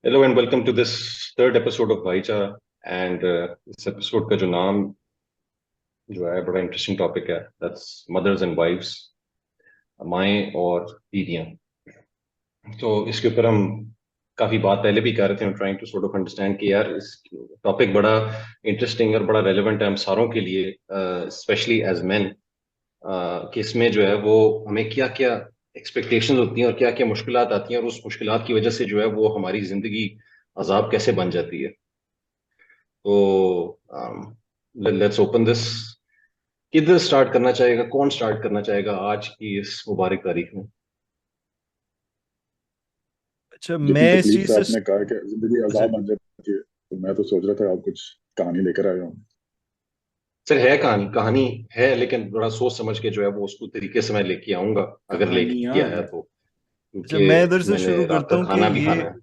Hello and welcome to this third episode of भाई चारा and इस episode का जो नाम जो है बड़ा interesting topic है, that's mothers and wives, माएँ और बीवियाँ। तो इसके ऊपर हम काफी बात पहले भी कर रहे थे, trying to sort of understand कि यार इस टॉपिक बड़ा इंटरेस्टिंग और बड़ा रेलेवेंट है हम सारों के लिए, स्पेशली एज मेन, कि इसमें जो है वो हमें क्या क्या एक्सपेक्टेशंस होती हैं और क्या क्या मुश्किलात आती हैं, और उस मुश्किलात की वजह से जो है वो हमारी जिंदगी अजाब कैसे बन जाती है। तो लेट्स ओपन दिस। किधर स्टार्ट करना चाहेगा, कौन स्टार्ट करना चाहेगा आज की इस मुबारक तारीख में? अच्छा, जितनी मैं इस तकलीफ चीज से से। आपने कहा कि जिंदगी अच्छा। आजाद बन जाती है, तो मैं तो सोच रहा था आप कुछ कहानी लेकर आए हो। सर है कहानी, कहानी है, लेकिन बड़ा सोच समझ के जो है वो उसको तरीके से मैं लेके आऊंगा, अगर लेके कहानियां आया हैं। तो, अच्छा, मैं इधर क्योंकि से मैंने शुरू रात करता का हूँ कि खाना भी ये खाना है।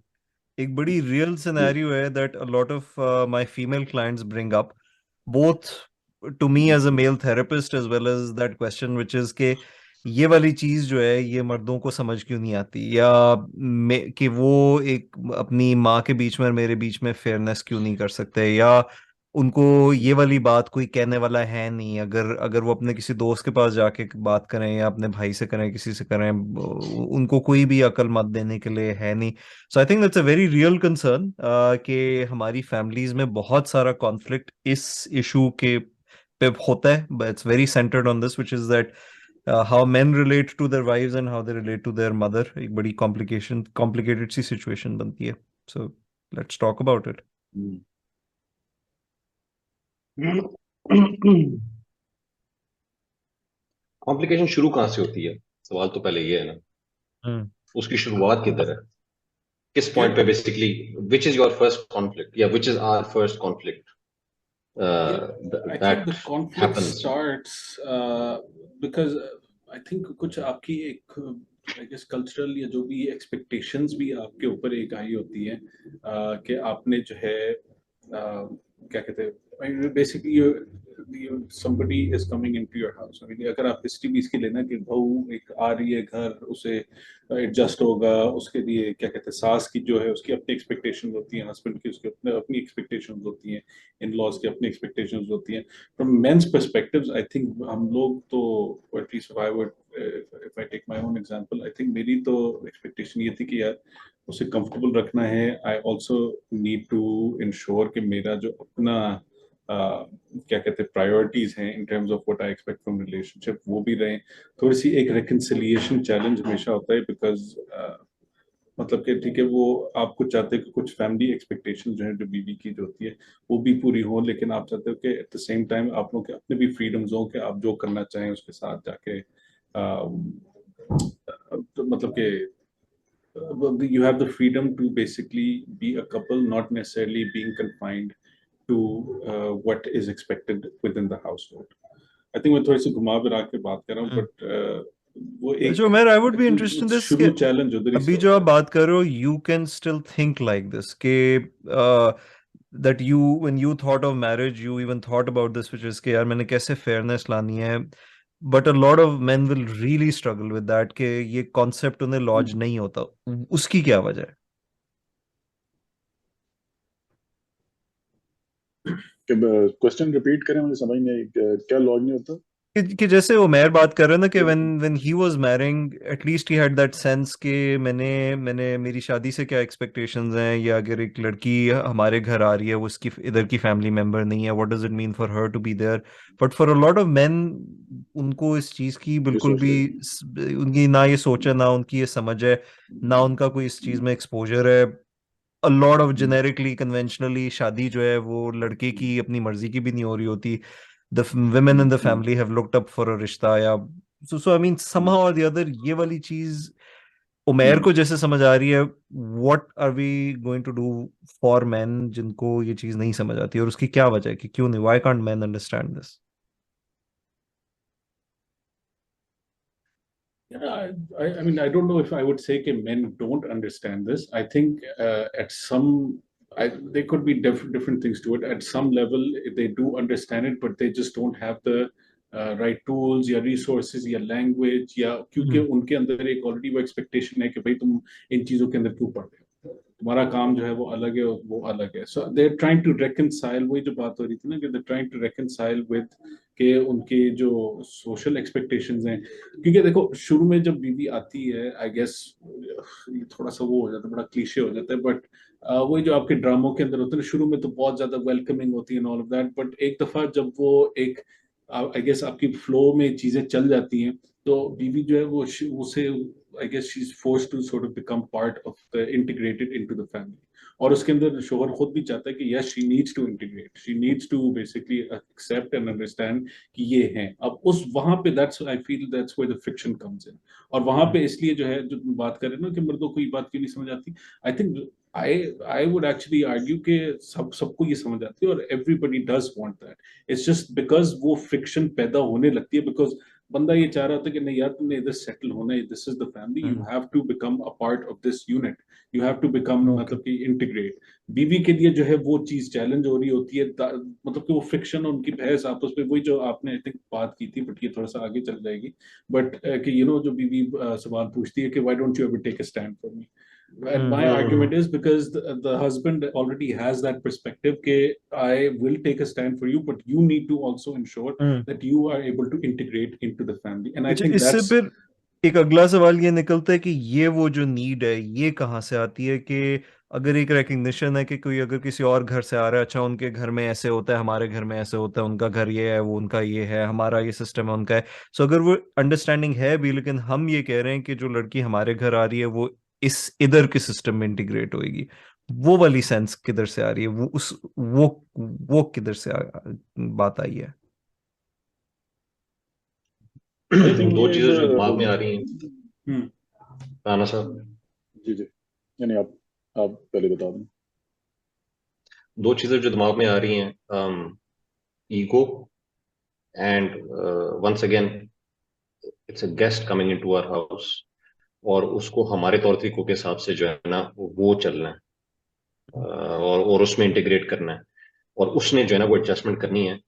एक बड़ी रियल सिनेरियो है that a lot of my female clients bring up, both to me as a male therapist as well as that question which is के ये वाली चीज जो है ये मर्दों को समझ क्यों नहीं आती, या कि वो एक अपनी माँ के बीच में और मेरे बीच में फेयरनेस क्यों नहीं कर सकते, या उनको ये वाली बात कोई कहने वाला है नहीं। अगर अगर वो अपने किसी दोस्त के पास जाके बात करें या अपने भाई से करें, किसी से करें, उनको कोई भी अकल मत देने के लिए है नहीं। So I think that's a very real concern कि हमारी फैमिलीज में बहुत सारा कॉन्फ्लिक्ट इस इशू के पे होता है, but it's very centred on this which is that how men relate to their wives and how they relate to their mother. एक बड़ी कॉम्प्लिकेटेड सी सिचुएशन बनती है। So let's talk about it. Complication शुरू कहाँ से होती है, सवाल तो पहले ये है ना, उसकी शुरुआत किधर है, किस Yeah, पॉइंट पे basically, which is your first conflict या which is our first conflict yeah. I think that the conflict happens? starts because I think कुछ आपकी एक I guess cultural या जो भी expectations भी आपके ऊपर एक आई होती है कि आपने जो है क्या कहते हैं I mean, basically somebody is coming into your house. I mean, अगर आप हिस्ट्री भी इसकी लेना कि बहू एक आ रही है घर, उसे एडजस्ट होगा, उसके लिए क्या कहते हैं सास की जो है उसकी अपनी एक्सपेक्टेशंस होती हैं, हस्बैंड की उसकी अपने अपनी एक्सपेक्टेशंस होती हैं, इन लॉज की अपनी एक्सपेक्टेशंस होती हैं। From men's perspectives I think हम लोग तो at least if I would if I take my own example, I think मेरी तो एक्सपेक्टेशन ये थी कि यार उसे कंफर्टेबल रखना है। I also need to ensure कि मेरा जो अपना क्या कहते हैं प्रायोरिटीज हैं in terms of what I expect from relationship वो भी रहें। थोड़ी सी एक रिकंसिलिएशन चैलेंज हमेशा होता है बिकॉज मतलब कि ठीक है वो आप कुछ चाहते हो कि कुछ फैमिली एक्सपेक्टेशंस जो है जो बीवी की जो होती है वो भी पूरी हो, लेकिन आप चाहते हो कि एट द सेम टाइम आप लोग के अपने भी फ्रीडम्स हो कि आप जो करना चाहें उसके साथ जाके तो मतलब कि you have the freedom to basically be a couple, not necessarily being confined to what is expected within the household. I think मैं थोड़ी सी घुमा फिरा के बात कर रहा हूँ, बट वो जो एक मैं I would be interested in this के शुरू चैलेंज उधर ही से अभी जो होता आप है। बात कर रहे हो you can still think like this के that you when you thought of marriage you even thought about this which is के यार मैंने कैसे फेयरनेस लानी है, but a lot of men will really struggle with that के ये concept उन्हें लॉज नहीं होता। उसकी क्या वजह है? क्वेश्चन रिपीट करें, मुझे समझ नहीं आई। क्या लॉग नहीं होता? कि जैसे उमर बात कर रहे हैं ना कि when he was marrying at least he had that sense कि मैंने मैंने मेरी शादी से क्या एक्सपेक्टेशंस हैं, या अगर एक लड़की हमारे घर आ रही है वो उसकी इधर की फैमिली मेंबर नहीं है, what does it mean for her to be there. But for a lot of men उनको इस चीज की ये बिल्कुल सोच भी रहे उनकी ना ये सोच है, ना उनकी ये समझ है, ना उनका कोई इस चीज में एक्सपोजर है। अ लॉट ऑफ जेनेरिकली कन्वेंशनली शादी जो है वो लड़के की अपनी मर्जी की भी नहीं हो रही होती। The women in the family have looked up for a रिश्ता, या so I mean somehow or the other ये वाली चीज उमेर को जैसे समझ आ रही है। what are we going to do for men जिनको ये चीज नहीं समझ आती, और उसकी क्या वजह है कि क्यों नहीं, why can't men understand this? Yeah, I mean, I don't know if I would say that men don't understand this. I think at some, there could be different things to it. At some level, they do understand it, but they just don't have the right tools या resources या language या क्योंकि हम्म। उनके अंदर एक already वो expectation है कि भाई तुम इन चीजों के अंदर क्यों पढ़ रहे हो। तुम्हारा काम जो है वो अलग है और वो अलग है. So they are trying to reconcile, वही जो बात हो रही थी ना कि they trying to reconcile with के उनके जो सोशल एक्सपेक्टेशंस हैं. क्योंकि देखो शुरू में जब बीवी आती है, आई गेस थोड़ा सा वो हो जाता है, बड़ा क्लीशे हो जाता है, बट वही जो आपके ड्रामों के अंदर होता है ना, शुरू में तो बहुत ज्यादा वेलकमिंग होती है ऑल ऑफ दैट, बट एक दफा जब वो एक आई गेस आपकी फ्लो में चीजें चल जाती हैं, तो बीवी जो है वो उसे I guess she is forced to sort of become part of the integrated into the family. और उसके अंदर शोहर खुद भी चाहता है कि yes she needs to integrate, she needs to basically accept and understand कि ये हैं. अब उस वहां पे that's I feel that's where the friction comes in. और वहां पे इसलिए जो है, जो तुम बात कर रहे हो ना कि मर्दों को ये बात क्यों नहीं समझ आती, I think I would actually argue कि सबको ये समझ आती है और everybody does want that. It's just because वो friction पैदा होने लगती है, because बंदा ये चाह रहा होता है कि नहीं यार तुमने इधर सेटल होना है, this is the family, you have to become a part of this unit, you have to become मतलब कि integrate. बीवी के लिए जो है वो चीज चैलेंज हो रही होती है, मतलब कि वो फ्रिक्शन, उनकी बहस आपस में, वही जो आपने आई थिंक बात की थी, बट ये थोड़ा सा आगे चल जाएगी, बट कि जो बीवी सवाल पूछती है कि why don't you ever take a stand for me. And my argument is because the husband already has that perspective that I will take a stand for you, but you need to also ensure that you are able to integrate into the family. And I अच्छा, think इससे that's फिर एक अगला सवाल ये निकलता है कि ये वो जो नीड है ये कहाँ से आती है, कि अगर एक रिकग्निशन है कि कोई अगर किसी और घर से आ रहा है, अच्छा उनके घर में ऐसे होता है, हमारे घर में ऐसे होता है, उनका घर ये है, वो उनका ये है, हमारा ये सिस्टम है, उनका है. सो अगर वो अंडरस्टैंडिंग है भी, लेकिन हम ये कह रहे हैं कि जो लड़की हमारे घर आ रही है वो इस इधर के सिस्टम में इंटीग्रेट होएगी, वो वाली सेंस किधर से आ रही है, वो किधर से बात आई है? आई थिंक दो ये चीजें जो दिमाग में आ रही हैं हम्म, राना साहब, जी जी, यानी आप पहले बता दें. दो चीजें जो दिमाग में आ रही हैं, ego and once again it's a guest coming into our house, और उसको हमारे तौर तरीकों के हिसाब से जो है ना वो चलना है, और उसमें इंटीग्रेट करना है, और उसने जो है ना वो एडजस्टमेंट करनी है.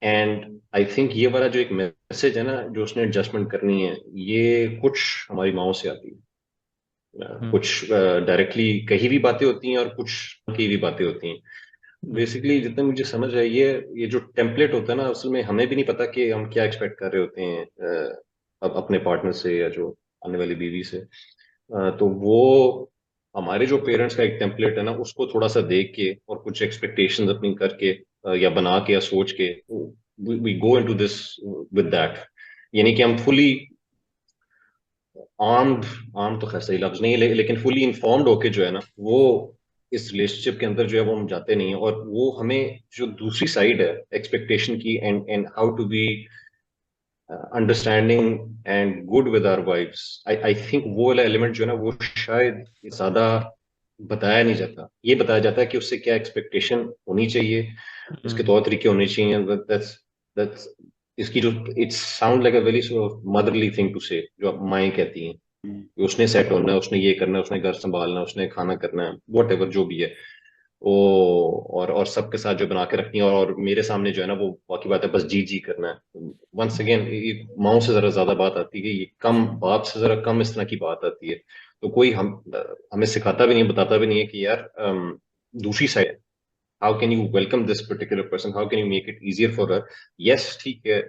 एंड आई थिंक ये वाला जो एक मैसेज है ना जो उसने एडजस्टमेंट करनी है, ये कुछ हमारी माओ से आती है. कुछ डायरेक्टली कही भी बातें होती हैं और कुछ की भी बातें होती हैं. बेसिकली जितना मुझे समझ है, ये जो टेम्पलेट होता है ना, असल में हमें भी नहीं पता कि हम क्या एक्सपेक्ट कर रहे होते हैं अब अपने पार्टनर से या जो आने वाली बीवी से. तो वो हमारे जो पेरेंट्स का एक टेम्पलेट है ना, उसको थोड़ा सा देख के और कुछ एक्सपेक्टेशंस अपनी करके या बना के या सोच के we go into this with that. यानी कि हम फुली आर्म तो खैर सही लफ्ज नहीं है, लेकिन फुली इन्फॉर्म्ड होके जो है ना वो इस रिलेशनशिप के अंदर जो है वो हम जाते नहीं है. और वो हमें जो दूसरी साइड है एक्सपेक्टेशन की, and how to be understanding and good with our wifes, I think वो वाला एलिमेंट जो है ना वो शायद ज्यादा बताया नहीं जाता. ये बताया जाता है कि उससे क्या एक्सपेक्टेशन होनी चाहिए, इसके तौर तरीके होने चाहिए. दैट्स इसकी जो it's sound like a very motherly thing to say, जो आप माएँ कहती हैं कि उसने सेट होना है, उसने ये करना है, उसने घर संभालना है, उसने खाना करना है, वट एवर जो भी है वो, और सबके साथ जो बना के रखनी है, और मेरे सामने जो है ना वो बाकी बात है बस जी जी करना है. वंस अगेन ये माओ से जरा ज्यादा बात आती है, कि ये कम बाप से जरा कम इस तरह की बात आती है. तो कोई हमें सिखाता भी नहीं, बताता भी नहीं है कि यार दूसरी side, how can you welcome this particular person, how can you make it easier for her. Yes ठीक है,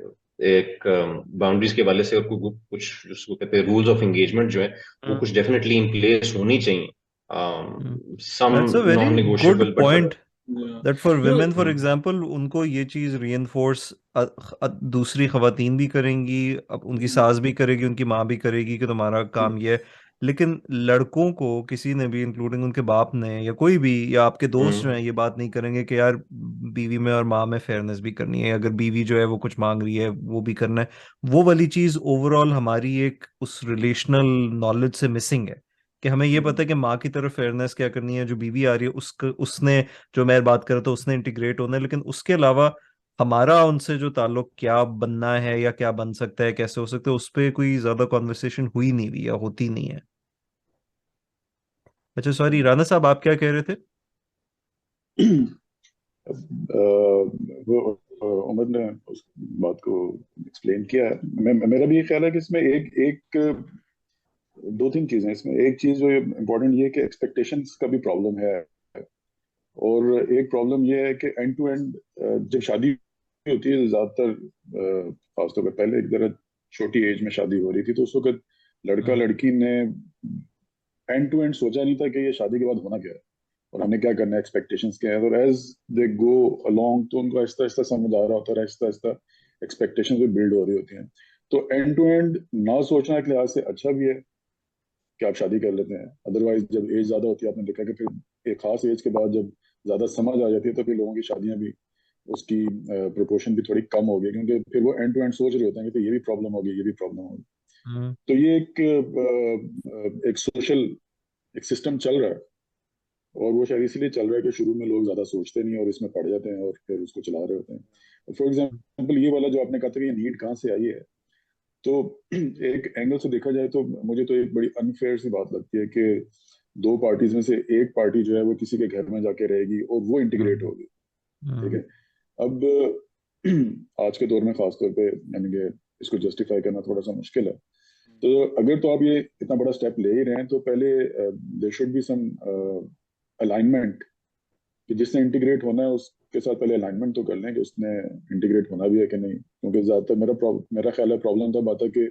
एक बाउंड्रीज के वाले से और कुछ जिसको कहते हैं रूल्स ऑफ एंगेजमेंट जो है वो कुछ डेफिनेटली इन प्लेस होनी चाहिए. सम That's a very non good negotiable, but point. yeah. That for No, women, for example, उनको ये चीज reinforce दूसरी खवातीन भी करेंगी, अब उनकी सास भी करेगी, उनकी माँ भी करेगी कि तुम्हारा काम ये है. लेकिन लड़कों को किसी ने भी, इंक्लूडिंग उनके बाप ने या कोई भी, या आपके दोस्त जो हैं, ये बात नहीं करेंगे कि यार बीवी में और माँ में फेयरनेस भी करनी है, अगर बीवी जो है वो कुछ मांग रही है वो भी करना है. वो वाली चीज ओवरऑल हमारी एक उस रिलेशनल नॉलेज से मिसिंग है, कि हमें ये पता है कि माँ की तरफ फेयरनेस क्या करनी है, जो बीवी आ रही है उसने, जो मैं बात कर रहा था, उसने इंटीग्रेट होना है, लेकिन उसके अलावा हमारा उनसे जो ताल्लुक क्या बनना है या क्या बन सकता है, कैसे हो सकता है, उस पर कोई ज्यादा कॉन्वर्सेशन हुई नहीं हुई या होती नहीं है. अच्छा सॉरी राना साहब, आप क्या कह रहे थे? वो उमर ने उस बात को एक्सप्लेन किया है. मेरा भी ये ख्याल है कि इसमें एक एक दो तीन चीजें इसमें। एक चीज जो इम्पोर्टेंट ये है कि एक्सपेक्टेशंस का भी प्रॉब्लम है, और एक प्रॉब्लम ये है कि एंड टू एंड जब शादी होती है ज्यादातर, खासतौर पर पहले एक जरा छोटी एज में शादी हो रही थी, तो उस वक्त लड़का लड़की ने एंड टू एंड सोचा नहीं था कि ये शादी के बाद होना क्या है और हमें क्या करना है, एक्सपेक्टेशंस क्या है। और एज दे गो अलोंग तो उनको आहिस्ता आहिस्ता समझ आ रहा होता है, आहिस्ता आहिस्ता एक्सपेक्टेशंस भी बिल्ड हो रही होती हैं। तो एंड टू एंड ना सोचना एक लिहाज से अच्छा भी है कि आप शादी कर लेते हैं। अदरवाइज जब एज ज्यादा होती है, आपने देखा कि फिर एक खास एज के बाद जब ज्यादा समझ आ जाती है तो फिर लोगों की शादियां भी, उसकी प्रोपोर्शन भी थोड़ी कम हो गई, क्योंकि फिर वो एंड टू एंड सोच रहे होते हैं कि तो ये भी प्रॉब्लम होगी, ये भी प्रॉब्लम होगी। तो ये एक सोशल एक सिस्टम चल रहा है, और वो शायद इसलिए चल रहा है कि शुरू में लोग ज्यादा सोचते नहीं और इसमें पड़ जाते हैं और फिर उसको चला रहे होते हैं। फॉर एग्जाम्पल ये वाला जो आपने कहा था कि ये नीड कहाँ से आई है, तो एक एंगल से देखा जाए तो मुझे तो एक बड़ी अनफेयर सी बात लगती है कि दो पार्टीज में से एक पार्टी जो है वो किसी के घर में जाके रहेगी और वो इंटीग्रेट होगी। ठीक है, अब आज के दौर में खासतौर पे यानी कि इसको जस्टिफाई करना थोड़ा सा मुश्किल है। तो अगर तो आप ये इतना बड़ा स्टेप ले ही रहे हैं तो पहले there should be some alignment, कि जिसने इंटीग्रेट होना है उसके साथ पहले अलाइनमेंट तो कर लें कि उसने इंटीग्रेट होना भी है कि नहीं। क्योंकि ज्यादातर मेरा ख्याल है प्रॉब्लम तब आता है कि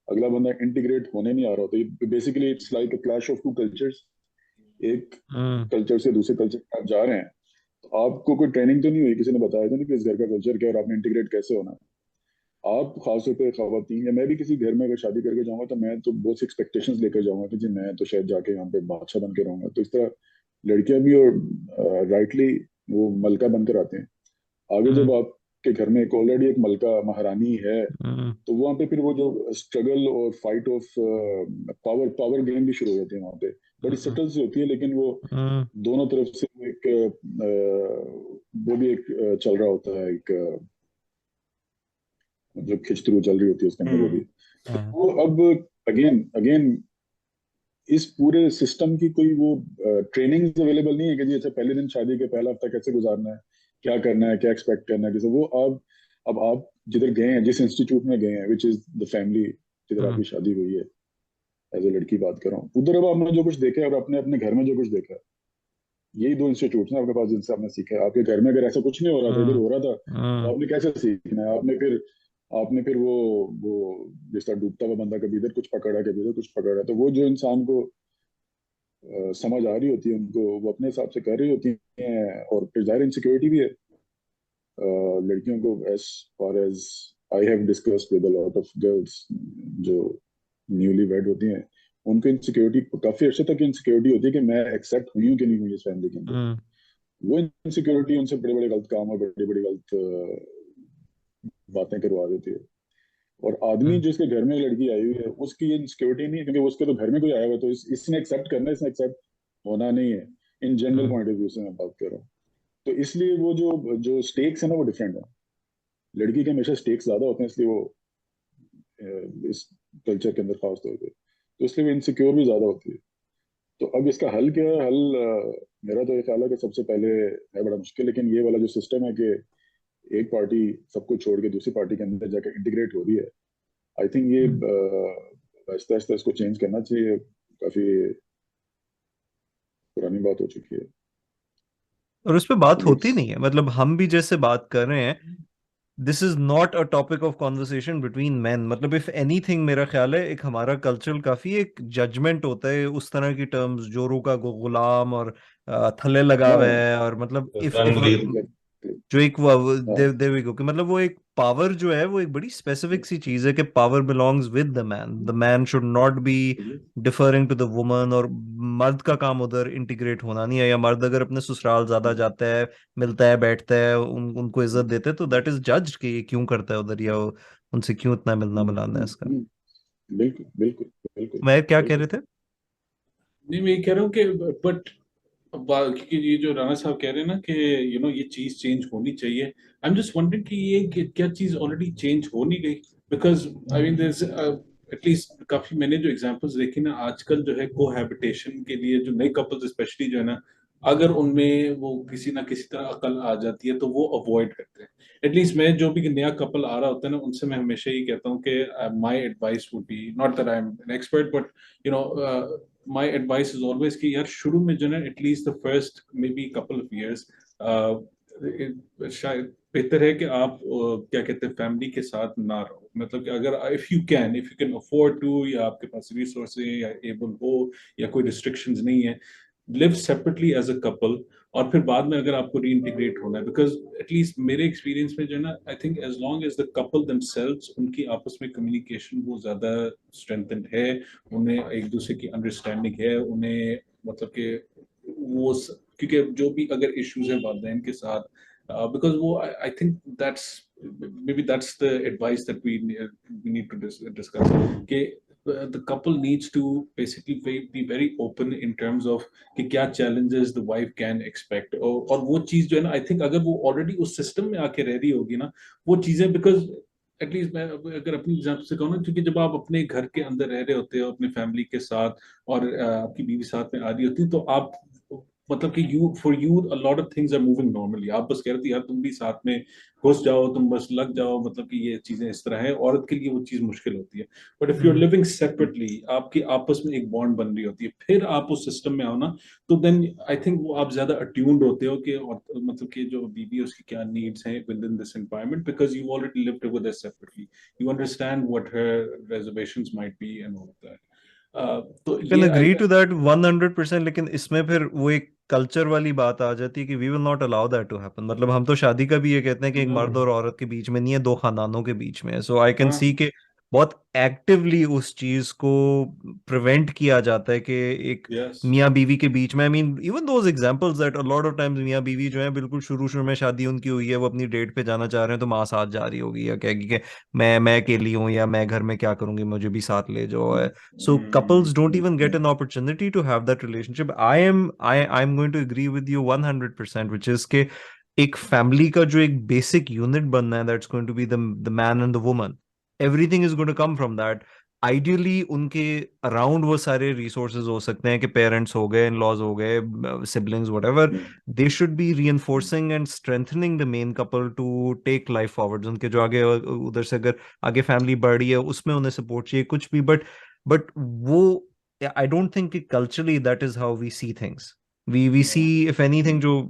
अगला बंदा इंटीग्रेट होने नहीं आ रहा होता। Basically it's like a clash of two cultures. एक कल्चर से दूसरे कल्चर में आप जा रहे हैं, तो आपको कोई ट्रेनिंग तो नहीं हुई, किसी ने बताया तो नहीं कि इस घर का कल्चर क्या है और आपने इंटीग्रेट कैसे होना है। आप खासतौर पे खवातीन, या मैं भी किसी घर में अगर शादी करके जाऊंगा तो मैं तो बहुत सी एक्सपेक्टेशंस लेकर जाऊंगा कि जी मैं तो शायद जाके यहाँ पे बादशाह बन के रहूंगा। तो इस तरह लड़कियां भी और राइटली वो मलका बनकर आते हैं। आगे जब आपके घर में एक ऑलरेडी एक मलका महारानी है, तो वहां पे फिर वो जो स्ट्रगल और फाइट ऑफ पावर गेम भी शुरू हो जाती है वहां पे। बड़ी सटल सी होती है, लेकिन वो दोनों तरफ से वो भी एक चल रहा होता है, एक जो खिंचतरू चल रही होती है उसके अंदर वो भी। वो अब अगेन अगेन इस पूरे सिस्टम की कोई वो ट्रेनिंग अवेलेबल नहीं है कि जी अच्छा पहले दिन शादी के पहला हफ्ता कैसे गुजारना है, क्या करना है, क्या एक्सपेक्ट करना है, जैसे वो अब आप जिधर गए हैं, जिस इंस्टीट्यूट में गए हैं, विच इज द फैमिली जिधर आपकी शादी हुई है, एज ए लड़की बात कर रहा हूँ, उधर अब आपने जो कुछ देखा है और अपने अपने घर में जो कुछ देखा है, यही दो इंस्टीट्यूट हैं आपके पास जिनसे आपने सीखा है। आपके घर में अगर ऐसा कुछ नहीं हो रहा था, इधर हो रहा था, तो आपने कैसे सीखना है? आपने फिर वो जिस तरह डूबता हुआ बंदा कभी इधर कुछ पकड़ा, कभी इधर कुछ पकड़ा, तो वो जो इंसान को समझ आ रही होती है उनको, वो अपने हिसाब से कर रही होती हैं। और फिर जाहिर इनसिक्योरिटी भी है लड़कियों को, as far as I have discussed with a lot of girls जो न्यूली वेड होती हैं, उनको इनसिक्योरिटी काफी अर्से तक इनसिक्योरिटी होती है कि मैं एक्सेप्ट हुई हूँ कि नहीं हुई इस फैमिली के अंदर। वो इनसिक्योरिटी उनसे बड़े बड़े गलत काम और बड़ी बड़ी गलत बातें करवा देती है। और आदमी जिसके घर में लड़की आई हुई है उसकी ये इनसिक्योरिटी नहीं है, क्योंकि उसके तो घर में कोई आया हुआ है, तो इसने एक्सेप्ट करना है, इसने एक्सेप्ट होना नहीं है। In general point of view से मैं बात कर रहा हूँ। तो इसलिए वो जो जो स्टेक्स है ना वो डिफरेंट है। लड़की के हमेशा स्टेक्स ज्यादा होते हैं, इसलिए वो इस कल्चर के अंदर खास तौर पे, तो इसलिए वो इनसिक्योर भी ज्यादा होती है। तो अब इसका हल क्या है? हल मेरा तो ये ख्याल है कि सबसे पहले है बड़ा मुश्किल, लेकिन ये वाला जो सिस्टम है कि एक पार्टी सब कुछ छोड़ के दूसरी पार्टी के अंदर जाकर इंटीग्रेट हो रही है, आई थिंक ये आहिस्ता आहिस्ता इसको चेंज करना चाहिए। काफी पुरानी बात हो चुकी है और उस पे बात होती It's- नहीं है, मतलब हम भी जैसे बात कर रहे हैं, this is not a topic of conversation between man. मतलब इफ एनीथिंग मेरा ख्याल है एक हमारा कल्चरल काफी एक जजमेंट होता है उस तरह की टर्म्स, जोरू का गुलाम और थल्ले लगा हुआ हाँ है, और मतलब इफ रणवीर। जो एक हाँ देव को कि मतलब वो एक पावर जो है वो एक बड़ी स्पेसिफिक सी चीज है कि power belongs with the man should not be differing to the woman, और मर्द का काम उधर इंटीग्रेट होना नहीं है। या मर्द अगर अपने ससुराल ज्यादा जाता है, मिलता है, बैठता है, उनको इज्जत देते हैं, तो दैट इज जज्ड कि ये क्यों करता है उधर, या उनसे क्यों इतना मिलना मिलाना है इसका। बिल्कुल बिल्कुल बिल्कुल मैं क्या कह बिल्कुल। रहे थे? नहीं, मैं ये कह रहा हूँ कि बट क्योंकि ये जो राणा साहब कह रहे हैं ना कि ये चीज चेंज होनी चाहिए, आई एम जस्ट वंडरिंग कि ये क्या चीज ऑलरेडी चेंज हो नहीं गई? Because I mean there at least काफी मैंने जो एग्जांपल्स देखी ना आजकल जो है कोहैबिटेशन के लिए जो नए कपल्स स्पेशली जो है ना अगर उनमें वो किसी ना किसी तरह अकल आ जाती है तो वो अवॉइड करते हैं. एटलीस्ट मैं जो भी नया कपल आ रहा होता है ना, उनसे मैं हमेशा ही कहता हूँ कि my advice would be, not that I am an expert, but you know my advice is always कि यार शुरू में जो है at least the first may be couple of years शायद बेहतर है कि आप क्या कहते हैं फैमिली के साथ ना रहो. मतलब कि अगर if you can afford to, या आपके पास रिसोर्सेज या एबल हो या कोई रिस्ट्रिक्शंस नहीं है, live separately as a couple. और फिर बाद में अगर आपको रीइंटीग्रेट होना है, बिकॉज एटलीस्ट मेरे एक्सपीरियंस में जो है ना, I think as long as the couple themselves, उनकी आपस में कम्युनिकेशन वो ज्यादा स्ट्रेंथेंड है, उन्हें एक दूसरे की अंडरस्टैंडिंग है, उन्हें मतलब कि वो क्योंकि जो भी अगर इश्यूज है वालिदैन के साथ, बिकॉज वो आई think that's maybe that's the advice that we need to discuss, कि the couple needs to basically be very open in terms of कि क्या challenges the wife can expect, और वो चीज जो है ना, आई थिंक अगर वो ऑलरेडी उस सिस्टम में आके रह रही होगी ना, वो चीजें, बिकॉज एटलीस्ट मैं अगर अपनी एग्जाम्पल से कहूँ ना, क्योंकि जब आप अपने घर के अंदर रह रहे होते हो अपने फैमिली के साथ, और आपकी बीवी साथ में आ रही होती है, तो आप मतलब कि you for you a lot of things are moving normally. आप बस कह रहे थे यार तुम भी साथ में घुस जाओ, तुम बस लग जाओ, मतलब कि ये चीजें इस तरह है, औरत के लिए वो चीज मुश्किल होती है. But if you are living separately, आपकी आपस में एक बॉन्ड बन रही होती है, फिर आप उस सिस्टम में आओ ना, तो देन आई थिंक वो आप ज्यादा अट्यून्ड होते हो कि, और मतलब कि जो बीबी है उसकी क्या नीड्स हैं with in this environment, because you already lived with her separately, you understand what her reservations might be and all of that. तो I can ये agree to that 100%, लेकिन इसमें फिर वो एक कल्चर वाली बात आ जाती है कि we will not allow that to happen. मतलब हम तो शादी का भी ये कहते हैं कि एक मर्द और औरत के बीच में नहीं है, दो खानदानों के बीच में है. सो आई कैन सी के बहुत एक्टिवली उस चीज को प्रिवेंट किया जाता है कि एक यस. मियाँ बीवी के बीच में. आई mean even those examples that a lot of times मियाँ बीवी जो है बिल्कुल शुरू शुरू में शादी उनकी हुई है, वो अपनी डेट पे जाना चाह रहे हैं तो माँ साथ जा रही होगी या कहेगी कि मैं अकेली हूँ या मैं घर में क्या करूंगी, मुझे भी साथ ले जाओ. So couples don't even get an opportunity to have that relationship. I'm going to agree with you 100%, which is कि एक family का जो एक basic unit बनना है, that's going to be the man and the woman. Everything is going to come from that. Ideally उनके around वो सारे resources हो सकते हैं कि parents हो गए, in-laws हो गए, siblings, whatever. They should be reinforcing and strengthening the main couple to take life forwards. उनके जो आगे उधर से अगर आगे family बढ़ी है उसमें उन्हें support चाहिए कुछ भी, but वो I don't think कि culturally that is how we see things. We see if anything जो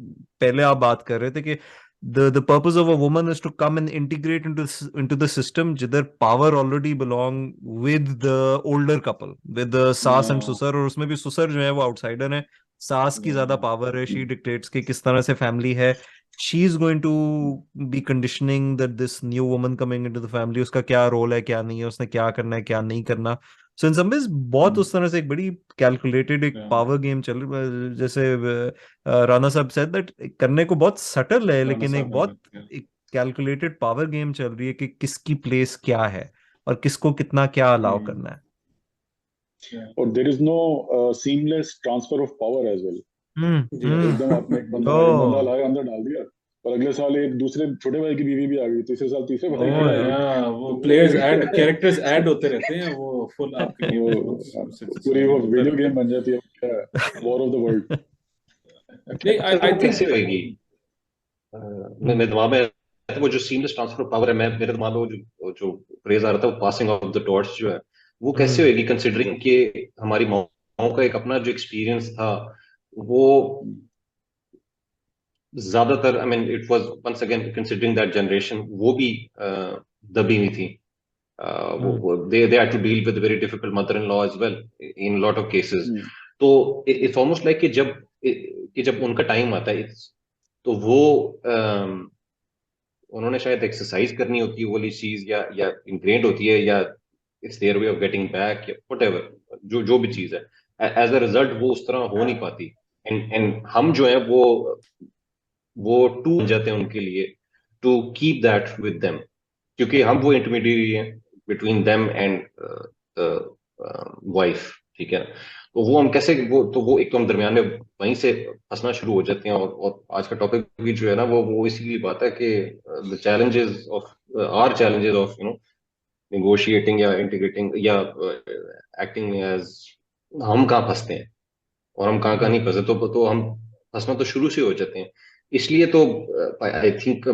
पहले आप बात कर रहे थे कि the purpose of a woman is to come and integrate into the system जिधर power already belong with the older couple, with the सास and ससुर. और उसमें भी ससुर जो है वो outsider है, सास की ज्यादा पावर है, she dictates कि किस तरह से family है. She is going to be conditioning that this new woman coming into the family उसका क्या रोल है क्या नहीं है, उसने क्या करना है क्या नहीं करना. सो इन सम वेज बहुत उस तरह से एक बड़ी कैलकुलेटेड एक पावर गेम चल रही है. जैसे राणा साहब सेड दैट करने को बहुत सटल है, लेकिन एक बहुत एक कैलकुलेटेड पावर गेम चल रही है कि किसकी प्लेस क्या है और किसको कितना क्या अलाउ करना है. और there is no seamless transfer of power as well. एकदम आपने एक बंदा लाया अंदर डाल दिया, और अगले साल एक दूसरे छोटे भाई की बीवी भी आ गई, तीसरे साल तीसरे भाई की आ गई. वो प्लेयर्स ऐड कैरेक्टर्स ऐड होते रहते हैं, वो फुल आपके गेम पूरी वो वीडियो गेम बन जाती है, क्या वॉर ऑफ द वर्ल्ड. नहीं आई थिंक कैसे होगी मेरे दिमाग में वो जो सीमलेस ट्रांसफर ऑफ पावर है, मैं मेरे दिमाग में वो जो फ्रेज आ रहा था, वो पासिंग ऑफ द टॉर्च जो है, वो कैसे होगी कंसिडरिंग कि हमारी माओ का एक अपना जो एक्सपीरियंस था, वो ज्यादातर I mean it was once again considering that generation, वो भी दबी हुई थी. वो they had to deal with a very difficult mother-in-law as well in a lot of cases. तो it's almost like कि जब उनका टाइम आता है, तो वो उन्होंने शायद एक्सरसाइज करनी होती है वो वाली चीज, या इंग्रेंड होती है, या it's their way of getting back, या व्हाटएवर जो भी चीज है, एज अ रिजल्ट वो उस तरह हो नहीं पाती. एंड हम जो है वो टू बन जाते हैं उनके लिए, to keep that with them, क्योंकि हम वो इंटरमीडिएट हैं बिटवीन देम एंड वाइफ. ठीक है, तो वो हम कैसे वो एक तो हम दरमियान में वहीं से फंसना शुरू हो जाते हैं. और आज का टॉपिक भी जो है ना, वो इसीलिए बात है कि the challenges of or challenges of negotiating या इंटीग्रेटिंग या एक्टिंग एज, हम कहाँ फंसते हैं और हम कहाँ नहीं फंसे. तो हम हंसना तो शुरू से हो जाते हैं। इसलिए तो आई थिंक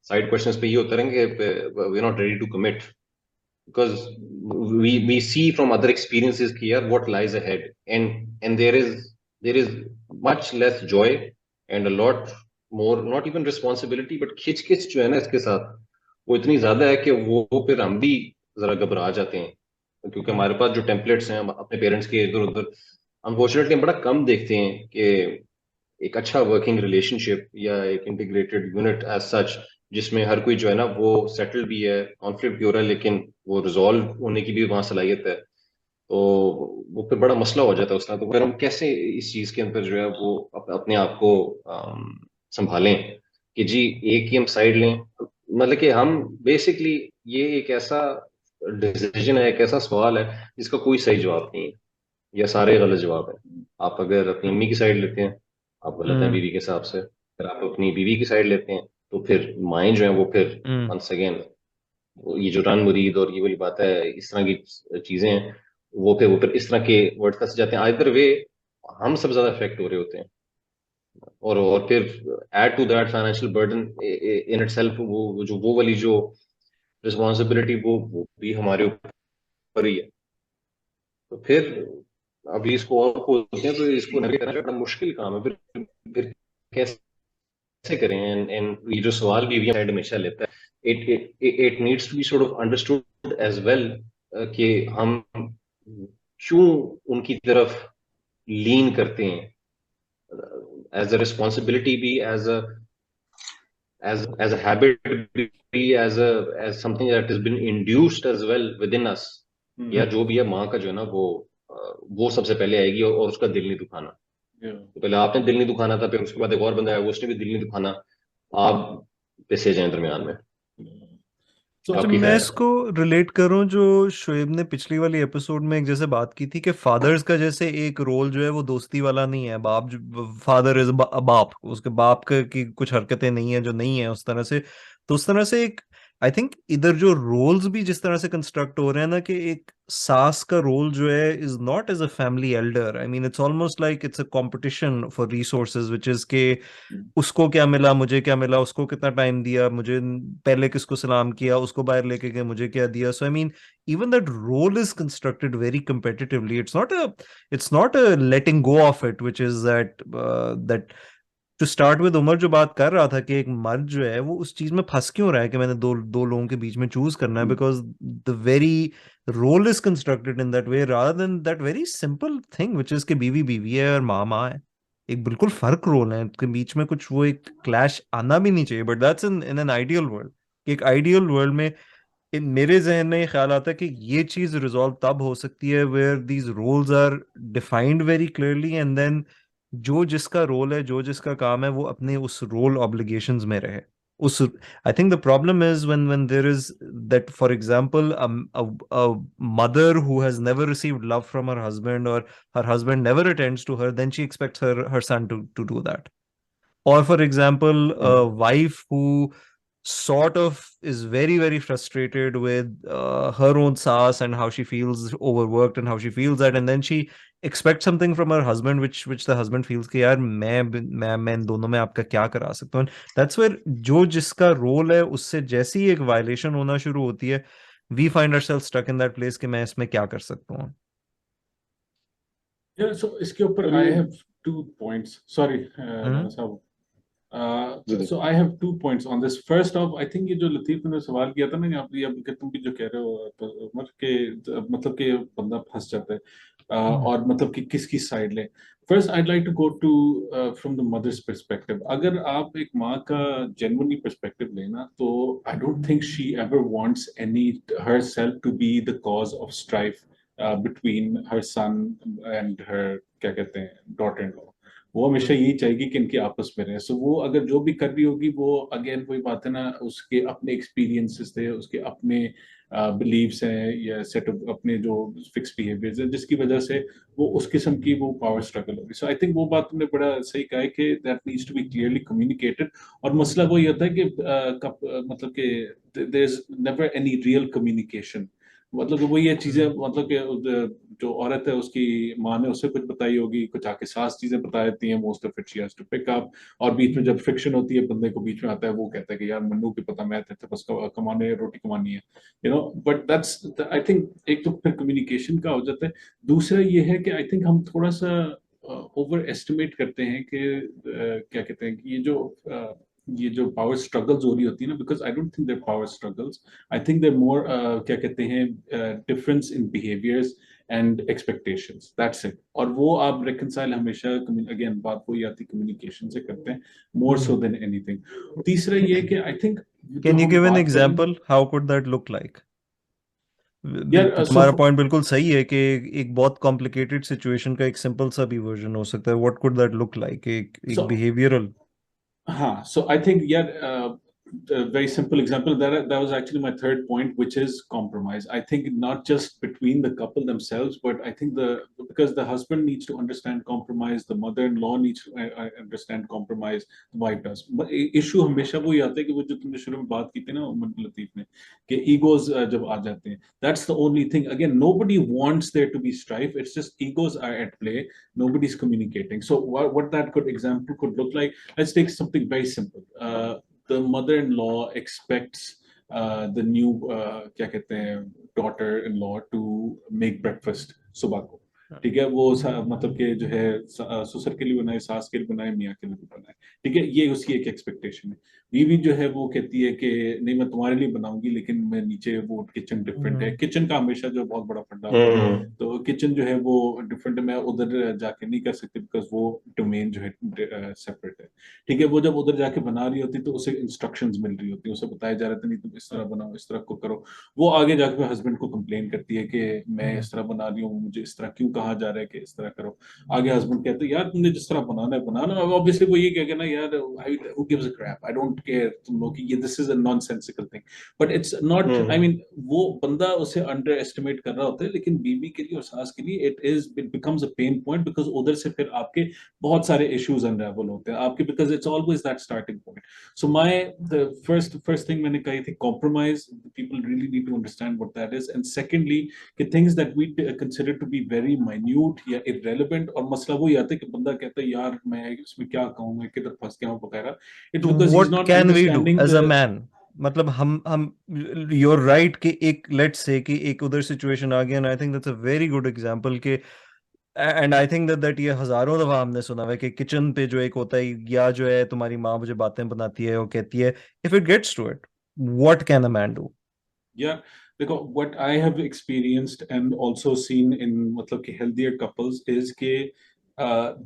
साइड क्वेश्चंस पे ये होता रहेंगे, we are not ready to commit because we see from other experiences कि यार what lies ahead, and there is much less joy and a lot more not even responsibility but खिच जो है ना इसके साथ वो इतनी ज्यादा है कि वो फिर हम भी जरा घबरा जाते हैं, क्योंकि हमारे पास जो टेम्पलेट्स हैं हम अपने पेरेंट्स के इधर उधर अनफॉर्चुनेटली हम बड़ा कम देखते हैं कि एक अच्छा वर्किंग रिलेशनशिप या एक इंटीग्रेटेड यूनिट एज सच जिसमें हर कोई जो है ना वो सेटल भी है, कॉन्फ्लिक्ट भी हो रहा है, लेकिन वो रिजॉल्व होने की भी वहाँ सलाहियत है। तो वो फिर बड़ा मसला हो जाता है उसका। तो फिर हम कैसे इस चीज के अंदर जो है वो अपने आप को संभालें कि जी एक ही हम साइड लें। मतलब कि हम बेसिकली ये एक ऐसा डिसीजन है, एक ऐसा सवाल है जिसका कोई सही जवाब नहीं है, या सारे गलत जवाब है। आप अगर अपनी अम्मी की साइड लेते हैं आप गलत हैं बीवी के हिसाब से, अगर आप अपनी बीवी की साइड लेते हैं तो फिर माएँ जो है वो फिर वंस अगेन ये जो रन मुरीद और ये वाली बात है, इस तरह की चीजें हैं, वो फिर इस तरह के वर्ड फंस जाते हैं। आइदर वे हम सब ज्यादा इफेक्ट हो रहे होते हैं, और फिर add to that financial burden in itself, वो वाली जो रिस्पॉन्सिबिलिटी वो भी हमारे ऊपर ही है। तो फिर अभी इसको और खोलते हैं तो इसको नरेट करना बड़ा मुश्किल काम है। फिर कैसे करें? एंड ये जो सवाल भी साइड हमेशा लेता है, it needs to be sort of understood as well कि हम क्यों उनकी तरफ लीन करते हैं, एज अ रिस्पॉन्सिबिलिटी भी, एज अ हैबिट भी, as something that is been induced as well within us. या जो भी है माँ का जो है ना वो सबसे पहले आएगी, और उसका दिल नहीं दुखाना। तो पहले आपने दिल नहीं दुखाना था, फिर उसके बाद एक और बंदा आया उसने भी दिल नहीं दुखाना, आप पिसे जाए दरमियान में। अच्छा, मैं इसको रिलेट करूं जो शोएब ने पिछली वाली एपिसोड में एक जैसे बात की थी कि फादर्स का जैसे एक रोल जो है वो दोस्ती वाला नहीं है। बाप फादर इज बाप, उसके बाप की कुछ हरकतें नहीं है जो नहीं है उस तरह से। तो उस तरह से एक आई थिंक इधर जो रोल्स भी जिस तरह से कंस्ट्रक्ट हो रहे हैं ना, कि एक सास का रोल जो है is not as a family elder. I mean it's almost like it's a competition for resources, which is के उसको क्या मिला, मुझे क्या मिला, उसको कितना टाइम दिया, मुझे पहले किसको सलाम किया, उसको बाहर लेके गए, मुझे क्या दिया। So I mean even that role is constructed very competitively. It's not a letting go of it, which is that to start with Umar जो बात कर रहा था कि एक मर्द जो है वो उस चीज में फंस क्यों रहा है कि मैंने दो दो लोगों के बीच में चूज करना है, because the very role is constructed in that way rather than that very simple thing which is कि बीवी बीवी है और माँ माँ है। एक बिल्कुल फर्क रोल है उनके बीच में, कुछ वो एक क्लैश आना भी नहीं चाहिए। But that's in in an ideal world. एक आइडियल वर्ल्ड में मेरे जहन में ये ख्याल आता है कि ये चीज रिजॉल्व तब हो सकती है where these roles are defined very clearly, and then जो जिसका रोल है, जो जिसका काम है, वो अपने उस रोल ऑब्लिगेशंस में रहे। उस I think the problem is when there is that, for example a mother who has never received love from her husband, or her husband never attends to her, then she expects her son to do that. Or for example, a wife who sort of is very very frustrated with her own sass and how she feels overworked and how she feels that, and then she expects something from her husband which the husband feels कि यार मैं इन दोनों में आपका क्या करा सकता हूँ। That's where जो जिसका रोल है उससे जैसी एक वायलेशन होना शुरू होती है, we find ourselves stuck in that place कि मैं इसमें क्या कर सकता हूँ। Yeah, so इसके ऊपर I have 2 points. Sorry, Rana साहब. So I have 2 points on this. First off, I think ये जो लतीफ ने सवाल किया था ना, आप कि तुम भी जो कह रहे हो उमर के, मतलब कि बंदा फंस जाता है और मतलब कि किसकी साइड ले. First, I'd like to go to from the mother's perspective. अगर आप एक माँ का genuinely perspective लेना, तो I don't think she ever wants herself to be the cause of strife between her son and her क्या कहते हैं daughter-in-law. वो हमेशा यही चाहेगी कि इनके आपस में रहे. सो वो अगर जो भी कर रही होगी, वो अगेन वही बात है ना, उसके अपने एक्सपीरियंसेस थे, उसके अपने बिलीव्स हैं या सेट ऑफ अपने जो फिक्स बिहेवियर्स हैं, जिसकी वजह से वो उस किस्म की वो पावर स्ट्रगल होगी. सो आई थिंक वो बात तुमने बड़ा सही कहा है कि that needs to be clearly communicated. और मसला वो ये होता है कि मतलब कि there is never any real communication. मतलब कि वो ये चीजें, मतलब कि जो औरत है उसकी माँ ने उससे कुछ बताई होगी, कुछ आके सास चीजें बता देती हैं, most of it she has to pick up, और बीच में जब फ्रिक्शन होती है बंदे को बीच में आता है, वो कहता है कि यार मन्नू की पता, मैं तेरे बस कमाने रोटी कमानी है, बट दैट्स आई थिंक एक तो फिर कम्युनिकेशन का हो जाता है। दूसरा ये है कि आई थिंक हम थोड़ा सा ओवर एस्टिमेट करते हैं कि क्या कहते हैं कि ये जो पावर स्ट्रगल्स हो रही होती है ना, because I don't think they're power struggles, I think they're more क्या कहते हैं difference in behaviours and expectations, that's it. और वो आप रिकंसाइल हमेशा अगेन बात वही आती कम्युनिकेशन से करते हैं, मोर सो देन एनीथिंग। तीसरा ये कि I think can you give an example, how could that look like? यार तुम्हारा पॉइंट बिल्कुल सही है कि एक बहुत कॉम्प्लिकेटेड सिचुएशन का एक सिंपल सा भी वर्जन हो सकता है। What could that look like, एक बिहेवियरल? हाँ, so I think, a very simple example, that was actually my third point, which is compromise. I think not just between the couple themselves, but I think because the husband needs to understand compromise, the mother-in-law needs to understand compromise, the wife does. But issue हमेशा वही आता है कि वो जो तुमने शुरू में बात की थी ना उमर लतीफ ने, कि egos जब आ जाते हैं, that's the only thing. Again, nobody wants there to be strife. It's just egos are at play. Nobody's communicating. So what that example could look like, let's take something very simple. The mother-in-law expects the new क्या कहते हैं daughter-in-law to make breakfast सुबह को, ठीक है, वो मतलब कि जो है ससुर के लिए बनाए, सास के लिए बनाए, मियाँ के लिए भी बनाए, ठीक है, ये उसकी एक एक्सपेक्टेशन है। बीवी जो है वो कहती है कि नहीं मैं तुम्हारे लिए बनाऊंगी, लेकिन मैं नीचे, वो किचन डिफरेंट है, किचन का हमेशा जो बहुत बड़ा फंडा होता है, तो किचन जो है वो डिफरेंट है, मैं उधर जाके नहीं कर सकती बिकॉज वो डोमेन जो है सेपरेट है, ठीक है। वो जब उधर जाके बना रही होती तो उसे इंस्ट्रक्शंस मिल रही होती है, उसे बताया जा रहा था नहीं तुम इस तरह बनाओ, इस तरह को करो, वो आगे जाके हस्बैंड को कंप्लेन करती है कि मैं इस तरह बना रही हूँ, मुझे इस तरह क्यों कहा जा रहा है कि इस तरह करो। आगे हस्बैंड कहते हैं यार तुमने जिस तरह बनाना है बनाना, ऑब्वियसली वो ये कहेगा ना यार who gives a crap, I don't care, तुम लोग ये this is a nonsensical thing, but it's not, I mean वो बंदा उसे अंडर एस्टिमेट कर रहा होता है, लेकिन बीवी के लिए और सास के लिए it becomes a pain point, because उधर से फिर आपके बहुत सारे इश्यूज अनरेवल होते हैं आपके, because it's always that starting point. So the first thing मैंने कही थी compromise, people really need to understand what that is, and secondly कि things that we consider to be very minute या irrelevant, और मसला वो ही आता है कि बंदा कहता है यार मैं इसमें क्या कहूँ, मैं किधर फंस गया हूँ वगैरह, it's because he's not understanding as a man, मतलब हम you're right कि एक let's say कि एक उधर situation आ गया, and I think that's a very good example के, एंड आई थिंक दैट ये हजारों दफा हमने सुना हुआ है कि किचन पे जो एक होता है, या जो है तुम्हारी माँ मुझे बातें बनाती है, वो कहती है, if it gets to it, what can a man do? या देखो, what I have experienced and also seen in मतलब कि healthier couples is कि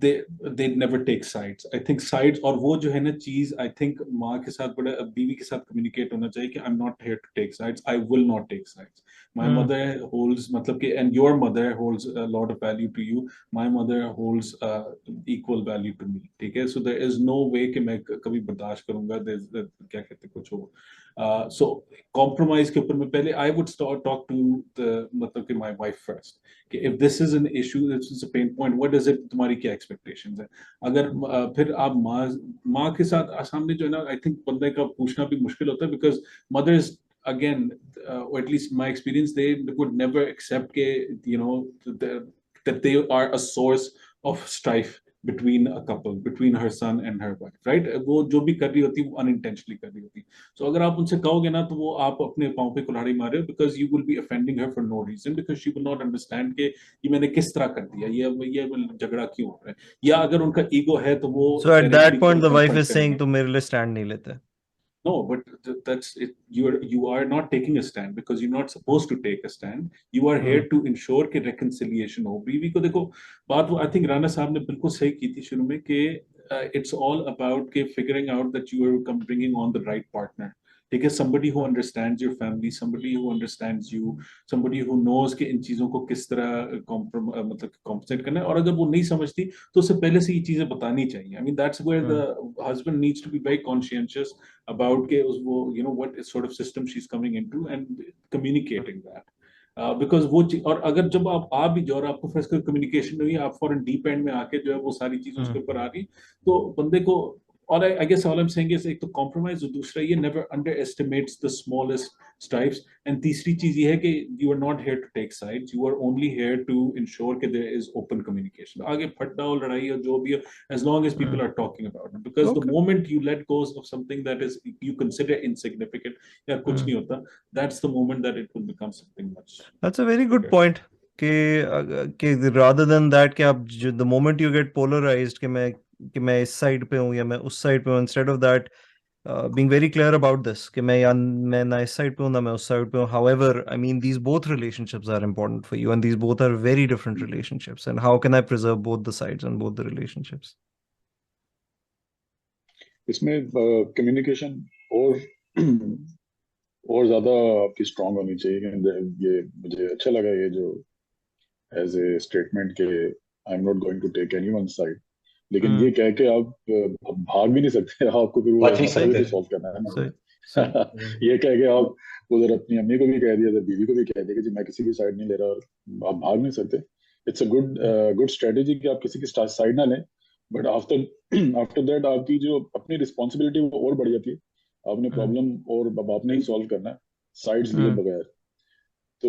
they never take sides. I think sides, और वो जो है ना चीज, I think माँ के साथ बड़ा बीवी के साथ communicate होना चाहिए कि I'm not here to take sides. I will not take sides. My mother holds मतलब कि, and your mother holds a lot of value to you. My mother holds equal value to me. ठीक है, so there is no way कि मैं कभी बर्दाश्त करूंगा क्या कहते कुछ हो। So compromise के ऊपर मैं पहले I would talk to मतलब कि my wife first कि if this is an issue, this is a pain point, what is it, तुम्हारी क्या expectations है। अगर फिर आप माँ के साथ सामने जो है ना, I think बंदे का पूछना भी मुश्किल होता है, because mothers again, or at least my experience, they would never accept that they are a source of strife between a couple, between her son and her wife, right? वो जो भी कर रही होती है वो unintentionally कर रही होती है। So अगर आप उनसे कहोगे ना तो वो आप अपने पाँव पे कुल्हाड़ी मारे हो, because you will be offending her for no reason, because she will not understand कि ये मैंने किस तरह कर दिया, ये झगड़ा क्यों हो रहा है, या अगर उनका ईगो है तो वो So at that point the wife is saying तुम मेरे लिए stand नहीं लेते। No, but that's it. You are not taking a stand because you're not supposed to take a stand. You are here to ensure कि reconciliation हो। बीवी को देखो, बात वो I think राणा साहब ने बिल्कुल सही की थी शुरू में कि it's all about के figuring out that you are bringing on the right partner. ठीक है, somebody who understands your family, somebody who understands you, somebody who knows कि इन चीजों को किस तरह मतलब compensate करना है, और अगर वो नहीं समझती तो उससे पहले से ये चीजें बतानी चाहिए। I mean that's where the husband needs to be very conscientious about के वो what sort of system she's coming into and communicating that. Because वो और अगर जब आप आ भी जाओ और आपको फर्स्ट कम्युनिकेशन हुई, आप फॉरन डीप एंड में आके जो है वो सारी चीज उसके ऊपर आ रही, तो बंदे को और I guess all I'm saying is एक तो compromise और दूसरा ये never underestimates the smallest stripes, and तीसरी चीज ये है कि you are not here to take sides, you are only here to ensure कि there is open communication. आगे फटना हो लड़ाई हो जो भी हो, as long as people are talking about it, because the moment you let go of something that is you consider insignificant या कुछ नहीं होता, that's the moment that it will become something much. That's a very good point. कि rather than that कि आप the moment you get polarized कि मैं इस साइड पे हूँ या मैं उस साइड पे हूँ, instead of that being very clear about this कि मैं ना इस साइड पे हूँ ना मैं उस साइड पे हूँ. However, I mean these both relationships are important for you and these both are very different relationships, and how can I preserve both the sides and both the relationships? इसमें communication और ज्यादा आपकी strong होनी चाहिए. ये मुझे अच्छा लगा ये जो एज ए स्टेटमेंट के I am not going to take anyone side, लेकिन ये कह के आप भाग भी नहीं सकते. आपको फिर वो मसला भी सॉल्व करना है ना. ये कह के आप उधर अपनी अम्मी को भी कह दिया, इधर बीवी को भी कह दिया कि जी मैं किसी की साइड नहीं ले रहा, और आप भाग नहीं सकते. इट्स अ गुड स्ट्रेटेजी कि आप किसी की साइड ना लें, बट आफ्टर दैट आपकी जो अपनी रिस्पॉन्सिबिलिटी वो और बढ़ जाती है. आपने प्रॉब्लम और अब आपने ही सॉल्व करना है साइड्स लिए बगैर. तो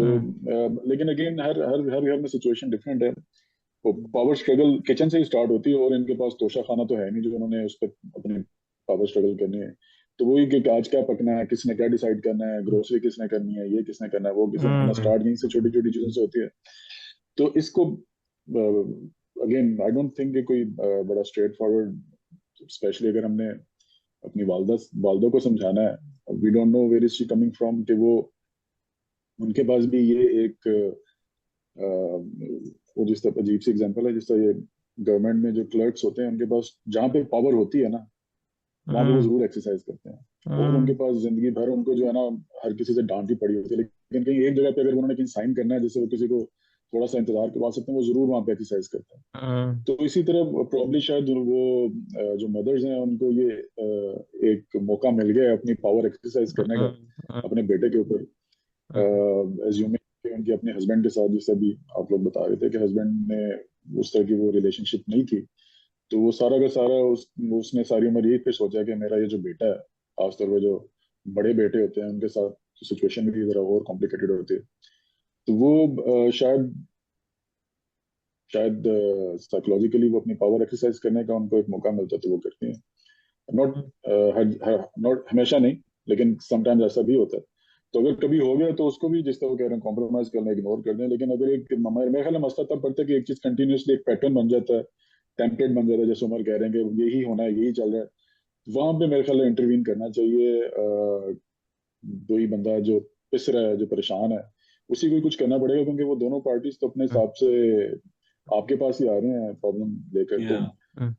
लेकिन अगेन हर घर में सिचुएशन डिफरेंट है. तो पावर स्ट्रगल किचन से ही स्टार्ट होती है, और इनके पास तोशा खाना तो है नहीं जो उन्होंने उस पर अपनी पावर स्ट्रगल करनी है. तो वही कि आज क्या पकना है, किसने क्या डिसाइड करना है, ग्रोसरी किसने करनी है, ये किसने करना है, वो किसने करना है, स्टार्ट यहीं से छोटी छोटी चीजों से होती है. तो इसको अगेन आई डोंट थिंक कोई बड़ा स्ट्रेट फॉरवर्ड, स्पेशली अगर हमने अपनी वालदा को समझाना है, we don't know where is she coming from, कि वो उनके पास भी ये एक वो जिस तरह अजीब सी एग्जांपल है, जिस तरह ये गवर्नमेंट में जो क्लर्क्स होते हैं उनके पास जहाँ पे पावर होती है ना वहाँ पे वो जरूर एक्सरसाइज करते हैं, और उनके पास जिंदगी भर उनको जो है ना हर किसी से डांट ही पड़ी होती है, लेकिन कहीं एक जगह पे अगर उन्होंने कहीं साइन करना है जिससे वो किसी को थोड़ा सा इंतजार करवा सकते हैं, वो जरूर वहाँ पे एक्सरसाइज करते हैं. तो इसी तरह प्रॉब्ली शायद वो जो मदर्स हैं उनको ये एक मौका मिल गया है अपनी पावर एक्सरसाइज करने का अपने बेटे के ऊपर, एज्यूमिंग उनकी अपने हस्बैंड के साथ, जिससे भी आप लोग बता रहे थे कि हस्बैंड ने उस तरह की वो रिलेशनशिप नहीं थी, तो वो सारा का सारा उसने सारी उम्र यही फिर सोचा कि मेरा ये जो बेटा है, खासतौर पर जो बड़े बेटे होते हैं उनके साथ सिचुएशन भी जरा और कॉम्प्लिकेटेड होती है. तो वो शायद साइकोलॉजिकली वो अपनी पावर एक्सरसाइज करने का उनको एक मौका मिलता है तो वो करती हैं. नॉट हमेशा नहीं, लेकिन समटाइम्स ऐसा भी होता है. तो अगर कभी हो गया तो उसको भी जिस तरह वो कह रहे हैं कॉम्प्रोमाइज करना, इग्नोर कर दें. लेकिन अगर एक मेरे ख्याल में मसला तब पड़ता है कि एक चीज कंटिन्यूसली एक पैटर्न बन जाता है, टेम्पलेट बन जाता है, जैसे उमर कह रहे हैं कि यही होना है, यही चल रहा है, वहां पे मेरे ख्याल में इंटरवीन करना चाहिए. कोई बंदा जो पिस रहा है, जो परेशान है, उसी को कुछ करना पड़ेगा, क्योंकि वो दोनों पार्टीज तो अपने हिसाब से आपके पास ही आ रहे हैं प्रॉब्लम लेकर.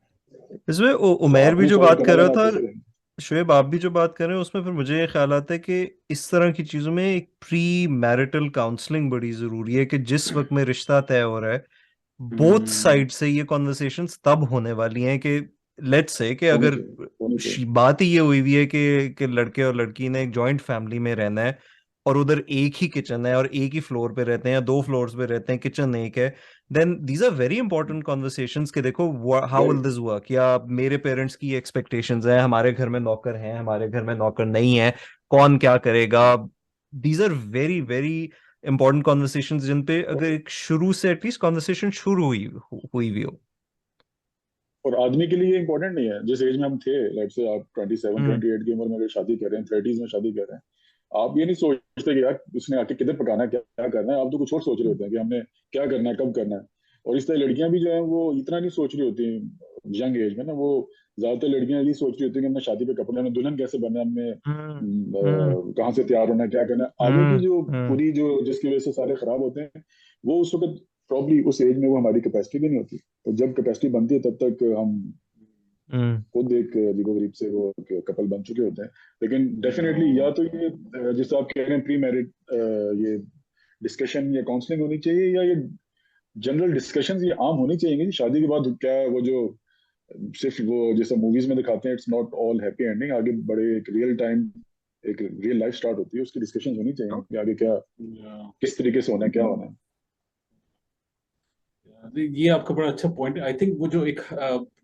इसमें उमैर भी जो बात कर रहा था, शुएब आप भी जो बात कर रहे हैं, उसमें फिर मुझे ये ख्याल आता है कि इस तरह की चीजों में एक प्री मैरिटल काउंसलिंग बड़ी जरूरी है, कि जिस वक्त में रिश्ता तय हो रहा है बोथ साइड से ये कॉन्वर्सेशंस तब होने वाली हैं कि लेट्स से कि अगर बात ही ये हुई हुई है कि लड़के और लड़की ने एक जॉइंट फैमिली में रहना है और उधर एक ही किचन है और एक ही फ्लोर पे रहते हैं या 2 फ्लोर्स पे रहते हैं, किचन एक है, then these are very important conversations कि देखो हाउ विल दिस वर्क, या मेरे पेरेंट्स की एक्सपेक्टेशंस हैं, हमारे घर में नौकर हैं, हमारे घर में नौकर नहीं है, कौन क्या करेगा. These are very very important conversations जिन पे अगर एक शुरू से एटलीस्ट कॉन्वर्सेशन शुरू हुई भी हो. और आदमी के लिए ये इंपॉर्टेंट नहीं है जिस एज में हम थे, लेट्स से आप 27 28 की उम्र में अगर शादी कर रहे हैं, 30s में शादी कर रहे हैं, आप ये नहीं सोचते कि यार उसने आके किधर पकाना है, क्या करना है. आप तो कुछ और सोच रहे होते हैं कि हमने क्या करना है, कब करना है. और इस तरह लड़कियां भी जो है वो इतना नहीं सोच रही होती यंग एज में ना. वो ज्यादातर लड़कियां यही सोच रही होती है कि हमने शादी पे कपड़े, हमने दुल्हन कैसे बनना है, हमने कहाँ से तैयार होना है, क्या करना है. आगे की जो पूरी जो जिसकी वजह से सारे खराब होते हैं, वो उस वक्त प्रॉब्ली उस एज में वो हमारी कैपेसिटी भी नहीं होती. तो जब कैपेसिटी बनती है तब तक हम खुद एक अजीबोगरीब से वो कपल बन चुके होते हैं. लेकिन डेफिनेटली या तो ये जिस आप कह रहे हैं प्री मैरिड ये डिस्कशन या काउंसलिंग होनी चाहिए, या ये जनरल डिस्कशंस ये आम होनी चाहिए कि शादी के बाद क्या वो जो सिर्फ वो जैसा मूवीज में दिखाते हैं it's not all happy ending, आगे बड़े एक रियल टाइम एक रियल लाइफ स्टार्ट होती है, उसकी डिस्कशन होनी चाहिए कि आगे क्या किस तरीके से होना है, क्या होना है. ये आपका बड़ा अच्छा पॉइंट है. आई थिंक वो जो एक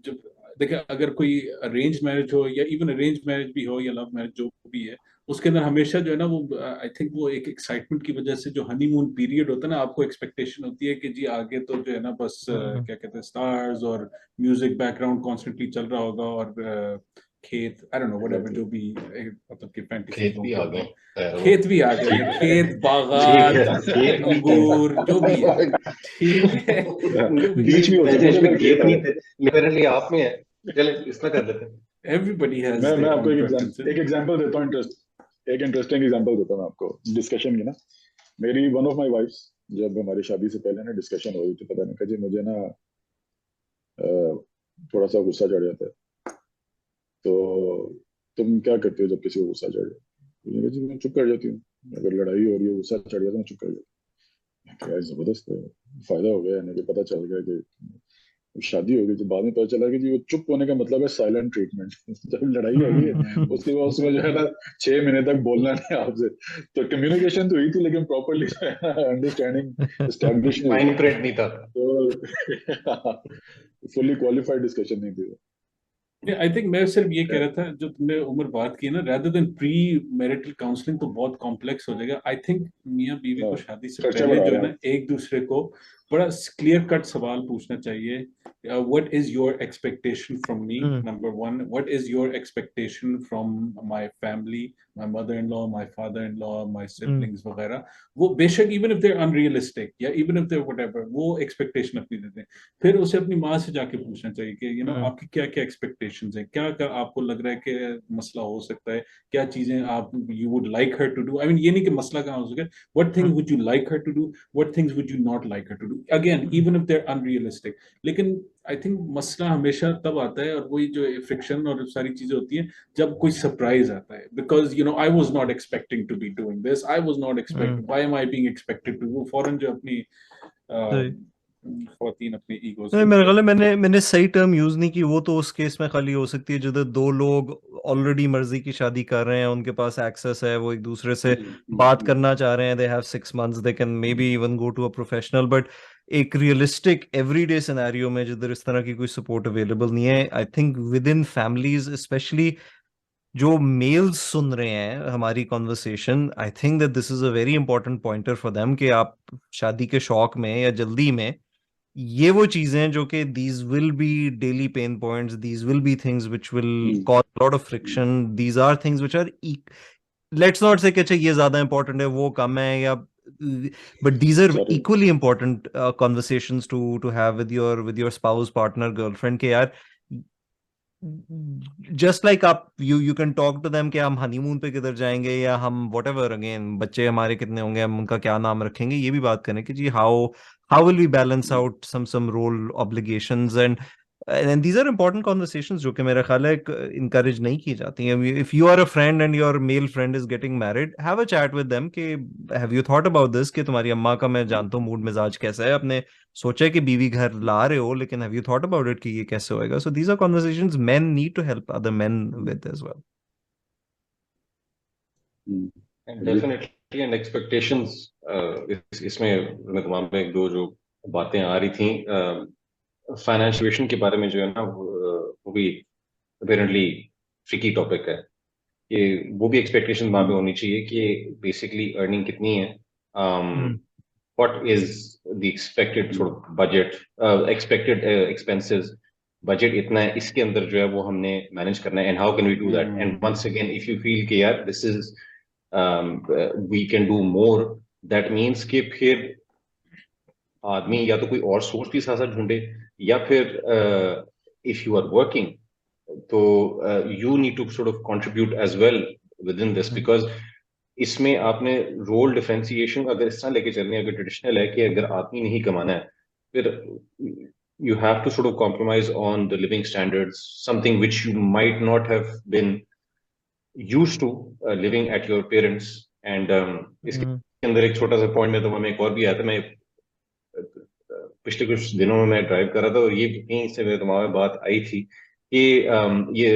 जब देखिए अगर कोई अरेंज मैरिज हो या इवन अरेंज मैरिज भी हो या लव मैरिज जो भी है, उसके अंदर हमेशा जो है ना वो आई थिंक वो एक एक्साइटमेंट की वजह से जो हनीमून पीरियड होता है ना, आपको एक्सपेक्टेशन होती है कि जी आगे तो जो है ना बस क्या कहते हैं स्टार्स और म्यूजिक बैकग्राउंड कॉन्स्टेंटली चल रहा होगा और खेत आई डोंट नो व्हाटएवर जो भी मतलब की फैंटेसी खेत भी आ गए खेत भी आ गए, खेत बागात खेत भी अंगूर जो भी है, ठीक है जो भी बीच भी हो सकता है, खेत नहीं थे मेरे लिए, आप में है, चले इस तरह कर देते हैं। everybody has मैं their आपको own एक preferences. एग्जांपल देता हूँ, एक इंटरेस्टिंग एग्जांपल देता हूँ आपको डिस्कशन की ना। मेरी वन ऑफ माय वाइफ्स, जब हमारी शादी से पहले ना डिस्कशन हो रही थी, पता नहीं कहा जी मुझे ना थोड़ा सा गुस्सा चढ़ जाता है, तो तुम क्या करते हो जब किसी को गुस्सा चढ़ जाए? मैंने कहा जी मैं चुप कर जाती हूँ, अगर लड़ाई हो रही है गुस्सा चढ़ जाता है मैं चुप कर जाती हूँ। यार जबरदस्त है, फायदा हो गया, यानी कि पता चल गया कि शादी हो गई, तो बाद में पता चला कि जी वो चुप होने का मतलब है साइलेंट ट्रीटमेंट। जब लड़ाई हो गई है उसके बाद उसमें जो है ना 6 महीने तक बोलना नहीं आपसे, तो कम्युनिकेशन तो हुई थी लेकिन प्रॉपरली अंडरस्टैंडिंग एस्टैब्लिश नहीं फाइन हुई, प्रिंट नहीं था। तो फुल्ली क्वालिफाइड डिस्कशन नहीं थी। आई थिंक मैं सिर्फ ये कह रहा था जो तुमने उम्र बात की है ना, rather than pre marital counselling तो बहुत कॉम्प्लेक्स हो जाएगा। आई थिंक मियाँ बीवी को शादी से खर्चा पहले बढ़ा जो है रहे ना एक दूसरे को बड़ा क्लियर कट सवाल पूछना चाहिए। What is your expectation from me, number one. What is your expectation from my family, my mother in law, my father in law, my siblings वगैरह। वो बेशक इवन इफ देयर अनरियलिस्टिक या even if there whatever, वो expectation अपनी देते हैं। फिर उसे अपनी माँ से जाके पूछना चाहिए कि यू नो आपकी क्या क्या एक्सपेक्टेशंस हैं, क्या क्या आपको लग रहा है कि मसला हो सकता है, क्या चीजें आप you would like her to do. I mean ये नहीं कि मसला कहाँ हो सके, what things would you like her to do, what things would you not like her to do, again even if they are unrealistic. लेकिन I think मसला हमेशा तब आता है और वही जो फ्रिक्शन और सारी चीजें होती हैं जब कोई सरप्राइज आता है, because you know I was not expecting to be doing this, I was not expecting, why am I being expected to. वो फौरन जो अपनी ख्वातीन अपनी ईगोस नहीं, मेरे ख्याल है मैंने सही टर्म यूज नहीं की। वो तो उस केस में खाली हो सकती है जिधर दो लोग ऑलरेडी मर्जी की शादी कर रहे हैं, उनके पास एक्सेस है, वो एक दूसरे से बात करना चाह रहे हैं, they have 6 months, they can maybe even go to a professional. But एक रियलिस्टिक एवरीडे सिनेरियो में जिधर इस तरह की कोई सपोर्ट अवेलेबल नहीं है, I think with in families specially जो मेल्स सुन रहे हैं हमारी conversation, I think that this is a very important pointer for them कि आप शादी के शौक में या जल्दी में ये वो चीजें जो कि these will be daily pain points, these will be things which will cause lot of friction, these are things which are let's not say कि अच्छा ये ज्यादा इंपॉर्टेंट है वो कम है, या but these are equally important conversations to have with your spouse, partner, girlfriend के यार। जस्ट लाइक आप you can talk to them कि हम हनीमून पे किधर जाएंगे या हम व्हाटएवर, अगेन बच्चे हमारे कितने होंगे, हम उनका क्या नाम रखेंगे, ये भी बात करें कि जी how will we balance out some role obligations and these are important conversations जो कि मेरा ख्याल है इनकरेज नहीं की जाती हैं। If you are a friend and your male friend is getting married, have a chat with them कि have you thought about this कि तुम्हारी अम्मा का मैं जानता हूँ मूड मिजाज कैसा है, अपने सोचा है कि बीवी घर ला रहे हो, लेकिन have you thought about it कि ये कैसे होएगा? So these are conversations men need to help other men with as well. Definitely and expectations, इसमें मैं दिमाग में एक दो जो बातें आ रही थी, फाइनेंशियल सिचुएशन के बारे में जो है ना वो भी अपेरेंटली ट्रिकी टॉपिक है। कि वो भी एक्सपेक्टेशन वहाँ पे होनी चाहिए कि बेसिकली अर्निंग कितनी है, what is the expected sort of budget, expected expenses, budget इतना है, इसके अंदर जो है वो हमने मैनेज करना है, and how can we do that. And once again if you feel कि यार this is we can do more, that means कि फिर आदमी या तो कोई और सोर्स भी साथ साथ ढूंढे, या फिर इफ यू आर वर्किंग तो you need to sort of contribute as well within this, because इसमें आपने रोल डिफरेंशिएशन अगर इस तरह लेके चलने, अगर ट्रेडिशनल है कि अगर आदमी नहीं कमाना है, फिर you have to sort of compromise on the living standards, something which you might not have been used to living at your parents. And इसके अंदर एक छोटा सा पॉइंट में तो हमें एक और भी आया था। मैं पिछले कुछ दिनों में मैं ड्राइव कर रहा था और ये कहीं से मेरे दिमाग में बात आई थी कि ये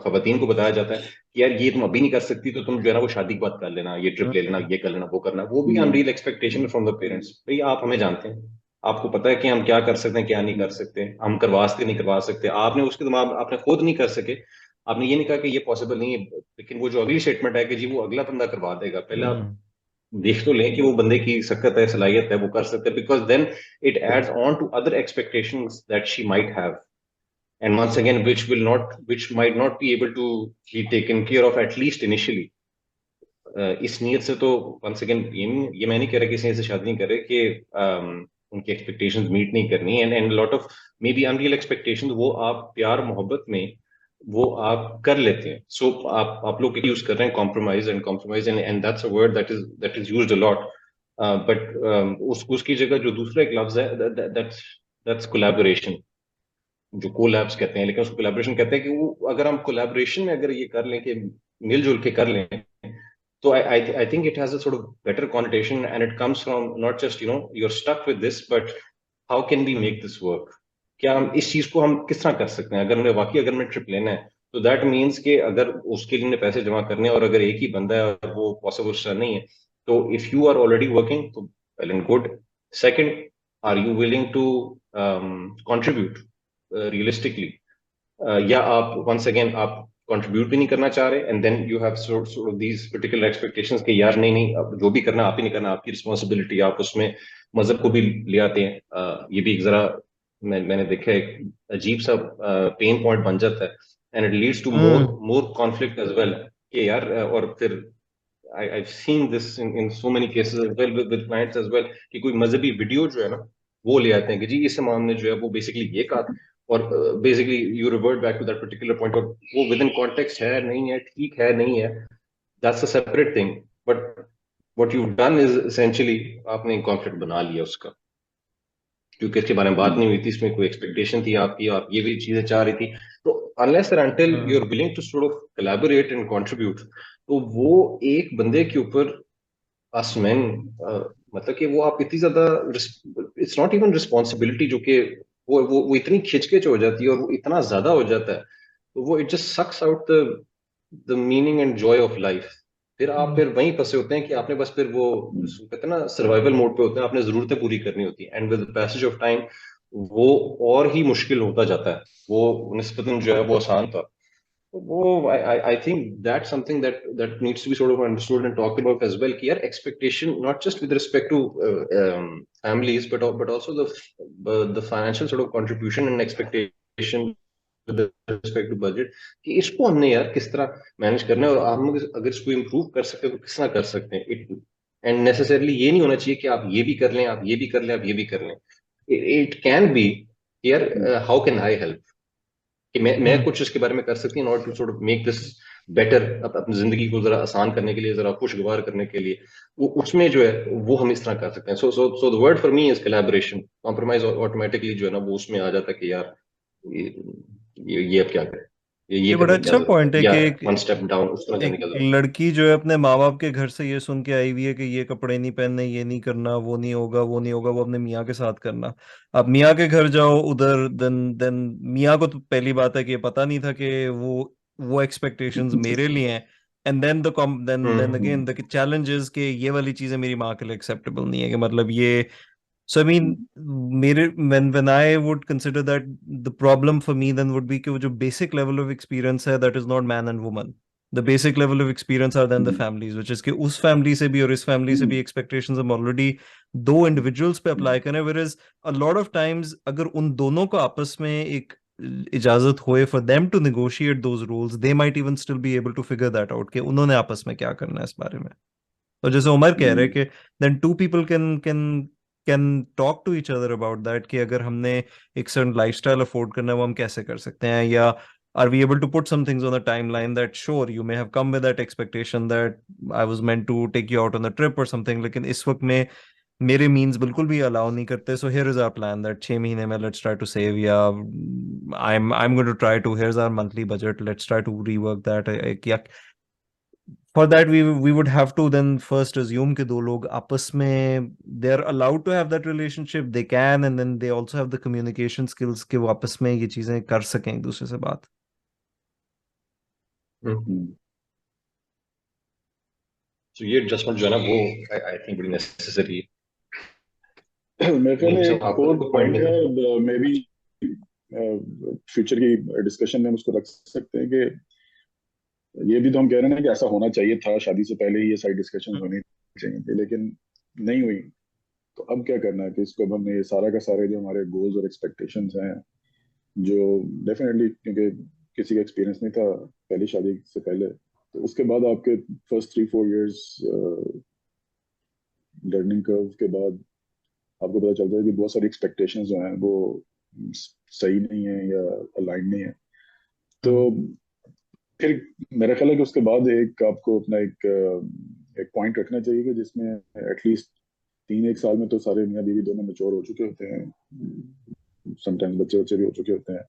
खवातीन को बताया जाता है कि यार ये तुम अभी नहीं कर सकती तो तुम जो है ना वो शादी के बाद कर लेना, ये ट्रिप ले लेना, ये कर लेना, वो करना। वो भी unreal expectation from the parents. भाई आप हमें जानते हैं, आपको पता है कि हम क्या कर सकते हैं क्या नहीं कर सकते, हम करवा सकते नहीं करवा सकते, आपने उसके दिमाग आपने खुद नहीं कर सके, आपने ये नहीं कहा कि ये पॉसिबल नहीं है, लेकिन वो जो अगली स्टेटमेंट है कि जी वो अगला बंदा करवा देगा, पहले आप देख तो लें कि वो बंदे की सकत है, सलाहियत है, वो कर सकते हैं, because then it adds on to other expectations that she might have, and once again which might not be able to be taken care of at least initially. इस नीयत से तो once again ये मैं नहीं कह रहा कि इस नीयत से शादी नहीं कर रहे कि उनकी एक्सपेक्टेशंस मीट नहीं करनी, and lot of may be unreal expectations वो आप प्यार मोहब्बत में वो आप कर लेते हैं, सो आप लोग यूज कर रहे हैं compromise and that's a word that is used a lot, but उसकी जगह जो दूसरा एक लफ्ज है दैट्स कोलैबोरेशन, जो कोलैब्स कहते हैं, लेकिन उसको कोलैबोरेशन कहते हैं कि वो अगर हम कोलैबोरेशन में अगर ये कर लें कि मिलजुल के कर लें, so I think it has a sort of better connotation, and it comes from not just you're stuck with this, but how can we make this work? क्या हम इस चीज को हम किस तरह कर सकते हैं? अगर हमने वाकई अगर मैं ट्रिप लेना है तो दैट मीन्स कि अगर उसके लिए पैसे जमा करने हैं और अगर एक ही बंदा है और वो पॉसिबल नहीं है, तो if you are already working तो well and good. Second, are you willing to contribute realistically, या आप वंस अगेन आप कंट्रीब्यूट भी नहीं करना चाह रहे, and then you have sort of these particular expectations कि यार नहीं नहीं अब जो भी करना आप ही नहीं करना, आपकी रिस्पॉन्सिबिलिटी, आप उसमें मजहब को भी ले आते हैं. ये भी एक जरा मैंने देखा है एक अजीब सा पेन पॉइंट बन जाता है, and it leads to more conflict as well कि यार और फिर I've seen this in so many cases as well with clients as well कि कोई मजहबी वीडियो जो है ना वो ले आते हैं कि जी इस इमाम ने जो है वो बेसिकली ये कहा, और basically you revert back to that particular point, और वो विद इन कॉन्टेक्स्ट है नहीं है, ठीक है नहीं है, that's a separate thing, but what you done is essentially आपने कॉन्फ्लिक्ट बना लिया उसका, क्योंकि इसके बारे में बात नहीं हुई थी, इसमें कोई एक्सपेक्टेशन थी आपकी, आप ये भी चीजें चाह रही थी, तो unless and until you are willing to sort of collaborate and contribute, तो वो एक बंदे के ऊपर अस मैन मतलब कि वो आप इतनी ज्यादा, इट्स नॉट इवन रिस्पॉन्सिबिलिटी, जो कि वो इतनी खिंचकिच हो जाती है और वो इतना ज्यादा हो जाता है, तो वो it just sucks out the meaning and joy of life. फिर आप फिर वहीं फंसे होते हैं कि आपने बस फिर वो कहते हैं ना सर्वाइवल मोड पे होते हैं, आपने जरूरतें पूरी करनी होती है, and with passage of time वो और ही मुश्किल होता जाता है, वो निस्बतन जो है वो आसान था. वो I think that's something that needs to be sort of understood and talked about as well. कि यार expectation not just with respect to families, but also the financial sort of contribution and expectation with respect to budget, कि इसको हमने यार किस तरह manage करना है, और हम अगर इसको इम्प्रूव कर सकते हैं तो किस तरह कर सकते हैं. इट एंड नेसेसरली ये नहीं होना चाहिए कि आप ये भी कर लें, आप ये भी कर लें, आप ये भी कर लें. इट कैन बी यार हाउ कैन आई हेल्प, कि मैं कुछ इसके बारे में कर सकती हूँ, not to sort of make this better, अपनी जिंदगी को जरा आसान करने के लिए, जरा खुशगवार करने के लिए, वो उसमें जो है वो हम इस तरह कर सकते हैं. So the word for me is collaboration. Compromise automatically जो है ना वो उसमें आ जाता है कि यार ये अब क्या करें, ये ये बड़ा करने की क्या अच्छा जरूरत पॉइंट है, है या कि वन स्टेप डाउन उस तरह जाने एक की जरूरत लड़की जो है अपने माँ बाप के घर से ये सुन के आई हुई है कि ये कपड़े नहीं पहनने, ये नहीं करना, वो नहीं होगा, वो नहीं होगा, वो अपने मियाँ के साथ करना. अब मियाँ के घर जाओ उधर, देन मियाँ को तो पहली बात है कि ये पता नहीं था कि वो एक्सपेक्टेशंस मेरे लिए हैं. एंड देन देन है. अगेन द चैलेंज इज कि ये वाली चीजें मेरी माँ के लिए एक्सेप्टेबल नहीं है, कि मतलब ये. So I mean, when I would consider that, the problem for me then would be कि वो जो basic level of experience है, that is not man and woman. The basic level of experience are then the families, which is कि उस family से भी और इस family से भी expectations हम already दो individuals पे apply करें, whereas a lot of times अगर उन दोनों को आपस में एक इजाजत होए for them to negotiate those rules, they might even still be able to figure that out कि उन्होंने आपस में क्या करना है इस बारे में. और जैसे उमर कह रहे हैं कि then two people can talk to each other about that कि अगर हमने एक certain lifestyle afford करना है वो हम कैसे कर सकते हैं, या are we able to put some things on the timeline that sure you may have come with that expectation that I was meant to take you out on the trip or something, लेकिन इस वक्त में मेरे means बिल्कुल भी allow नहीं करते, so here is our plan that 6 महीने में let's try to save, या I'm going to try to, here's our monthly budget, let's try to rework that, या for that we would have to then first assume कि दो लोग आपस में they are allowed to have that relationship, they can, and then they also have the communication skills कि वो आपस में ये चीजें कर सकें एक दूसरे से बात. So ये एडजस्टमेंट जो है ना वो आई थिंक बड़ी नेसेसरी है. मेरे ख्याल में मुझे एक आपको और तो पॉइंट पॉइंट है, मे बी फ्यूचर की डिस्कशन में हम उसको रख सकते हैं कि ये भी तो हम कह रहे हैं ना कि ऐसा होना चाहिए था, शादी से पहले ही ये सारी डिस्कशन होनी चाहिए थी, लेकिन नहीं हुई। तो अब क्या करना है कि इसको अब हमने ये सारा का सारे जो हमारे गोल्स और एक्सपेक्टेशंस हैं, जो डेफिनेटली क्योंकि किसी का एक्सपीरियंस नहीं था पहली शादी से पहले, तो उसके बाद आपके फर्स्ट 3-4 इयर्स लर्निंग कर्व के बाद आपको पता चलता है कि बहुत सारी एक्सपेक्टेशंस जो हैं वो सही नहीं है या अलाइन नहीं है। तो फिर मेरा ख्याल है कि उसके बाद एक आपको अपना एक पॉइंट रखना चाहिए कि जिसमें एटलीस्ट 3-1 साल में तो सारे मियाँ बीवी दोनों मैच्योर हो चुके होते हैं, समटाइम्स बच्चे बच्चे भी हो चुके होते हैं,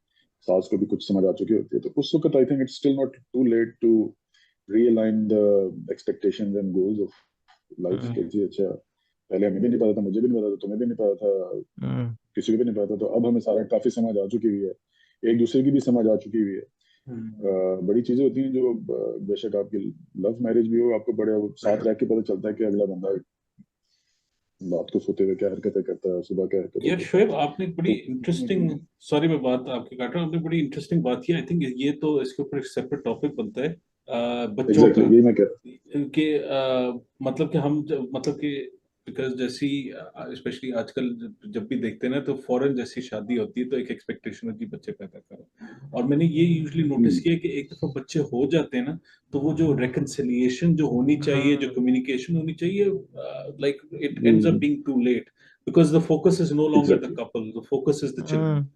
सास को भी कुछ समझ आ चुकी होती है। तो उस वक्त I think it's still not too late to realign the expectations and goals of life के जी अच्छा पहले हमें भी नहीं पता था, मुझे भी नहीं पता था, तुम्हें भी नहीं पता था, किसी को भी नहीं पता था, तो अब हमें सारा काफी समझ आ चुकी हुई है, एक दूसरे की भी समझ आ चुकी हुई है। बड़ी चीजें होती हैं जो बेशक आपकी लव मैरिज भी हो, आपको बड़े साथ रह के पता चलता है कि अगला बंदा रात को सोते हुए क्या हरकतें करता है, सुबह क्या हरकतें यार करता शोएब, आपने बड़ी है। इंटरेस्टिंग, सॉरी मैं बात आपकी काट रहा हूँ, आपने बड़ी इंटरेस्टिंग बात की। आई थिंक ये तो इसके ऊपर एक सेपरेट टॉपिक बनता है बच्चों एग्जैक्टली का, यही मैं कह रहा कि मतलब कि हम मतलब कि बिकॉज जैसी स्पेशली आजकल जब भी देखते हैं ना, तो फॉरेन जैसी शादी होती है तो एक एक्सपेक्टेशन होती है बच्चे पैदा करो। और मैंने ये यूजुअली नोटिस किया कि एक दफा बच्चे हो जाते हैं ना, तो वो जो रेकन्सिलिएशन जो होनी चाहिए, जो कम्युनिकेशन होनी चाहिए, like it ends up being too late, because the focus is no longer the exactly couple, the focus is the children.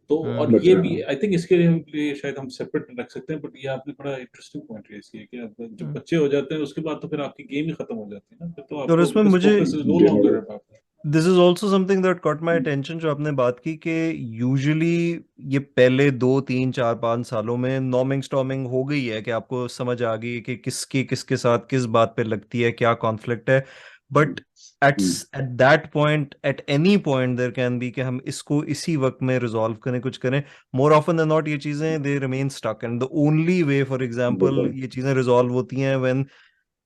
तो और बट ये भी आई थिंक इसके लिए शायद हम सेपरेट रख सकते हैं, बट ये आपने बड़ा इंटरेस्टिंग पॉइंट रेज किया कि अब जब बच्चे हो जाते हैं उसके बाद तो फिर आपकी गेम ही खत्म हो जाती है ना, फिर तो और आपको इसमें बिकॉज मुझे focus is no longer about this is also something that caught my attention, जो आपने बात की कि यूजुअली ये पहले 2-3-4-5 सालों में नॉर्मिंग स्टॉर्मिंग हो गई है कि आपको समझ आ गई कि किसकी किसके साथ किस बात पे लगती है, क्या कॉन्फ्लिक्ट है। But at at that point, at any point there can be कि हम इसको इसी वक्त में रिजॉल्व करें, कुछ करें। मोर ऑफन देन नॉट ये चीजें they remain stuck, and the only way, for example, ये चीजें रिजॉल्व होती हैं व्हेन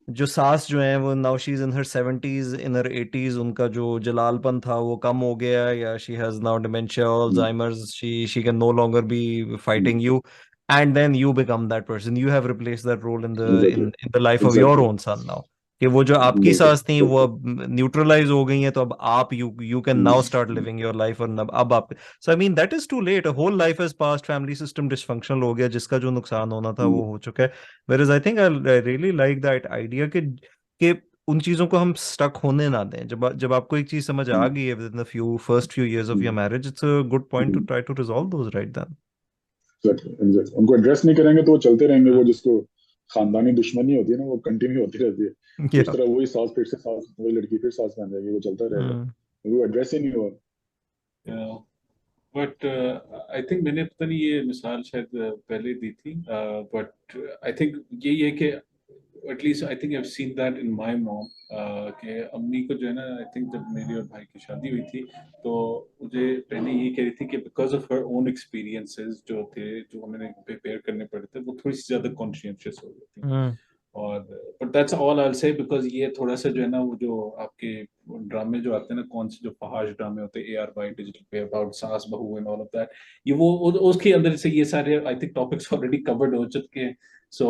जो सास जो है वो now she is in her 70s, in her 80s, उनका जो जलालपन था वो कम हो गया, या she has now dementia, Alzheimer's, she can no longer be fighting you, and then you become that person, you have replace that role in the exactly in the life of your exactly own son now, कि वो जो आपकी सास थी वो अब neutralise हो गई है, तो अब आप you can now start living your life, और अब आप, so I mean that is too late, whole life has passed, family system dysfunctional हो गया, जिसका जो नुकसान होना था वो हो चुका है। Whereas I think I really like that idea कि उन चीजों को हम स्टक होने ना दें। जब आपको एक चीज समझ आ गई है within the first few years of your marriage, it's a good point to try to resolve those right then. Exactly उनको एड्रेस नहीं करेंगे तो वो चलते रहेंगे, वो जिसको खानदानी दुश्मनी होती है ना वो कंटिन्यू होती रहती है, उस Yeah. तरह वही सास फिर से सास, वही लड़की फिर सास बन जाएगी, वो चलता रहेगा, वो एड्रेस ही नहीं हुआ। बट आई थिंक मैंने पता नहीं ये मिसाल शायद पहले दी थी, बट आई थिंक यही है कि at least I think I have seen that in my mom, कि अम्मी को जो है ना, आई थिंक जब मेरी और भाई की शादी हुई थी तो मुझे पहले ये कह रही थी कि because of her own experiences जो थे, जो हमें प्रिपेयर करने पड़े थे, वो थोड़ी सी ज्यादा कॉन्शियस हो गई थी। और but that's all I will say, because ये थोड़ा सा जो है ना, वो जो आपके ड्रामे जो आते हैं ना, कौन से जो फहाश ड्रामे होते हैं ARY डिजिटल पे अबाउट सास बहू एंड ऑल ऑफ दैट, ये वो उसके अंदर से ये सारे I think topics already covered हो चुके हैं। सो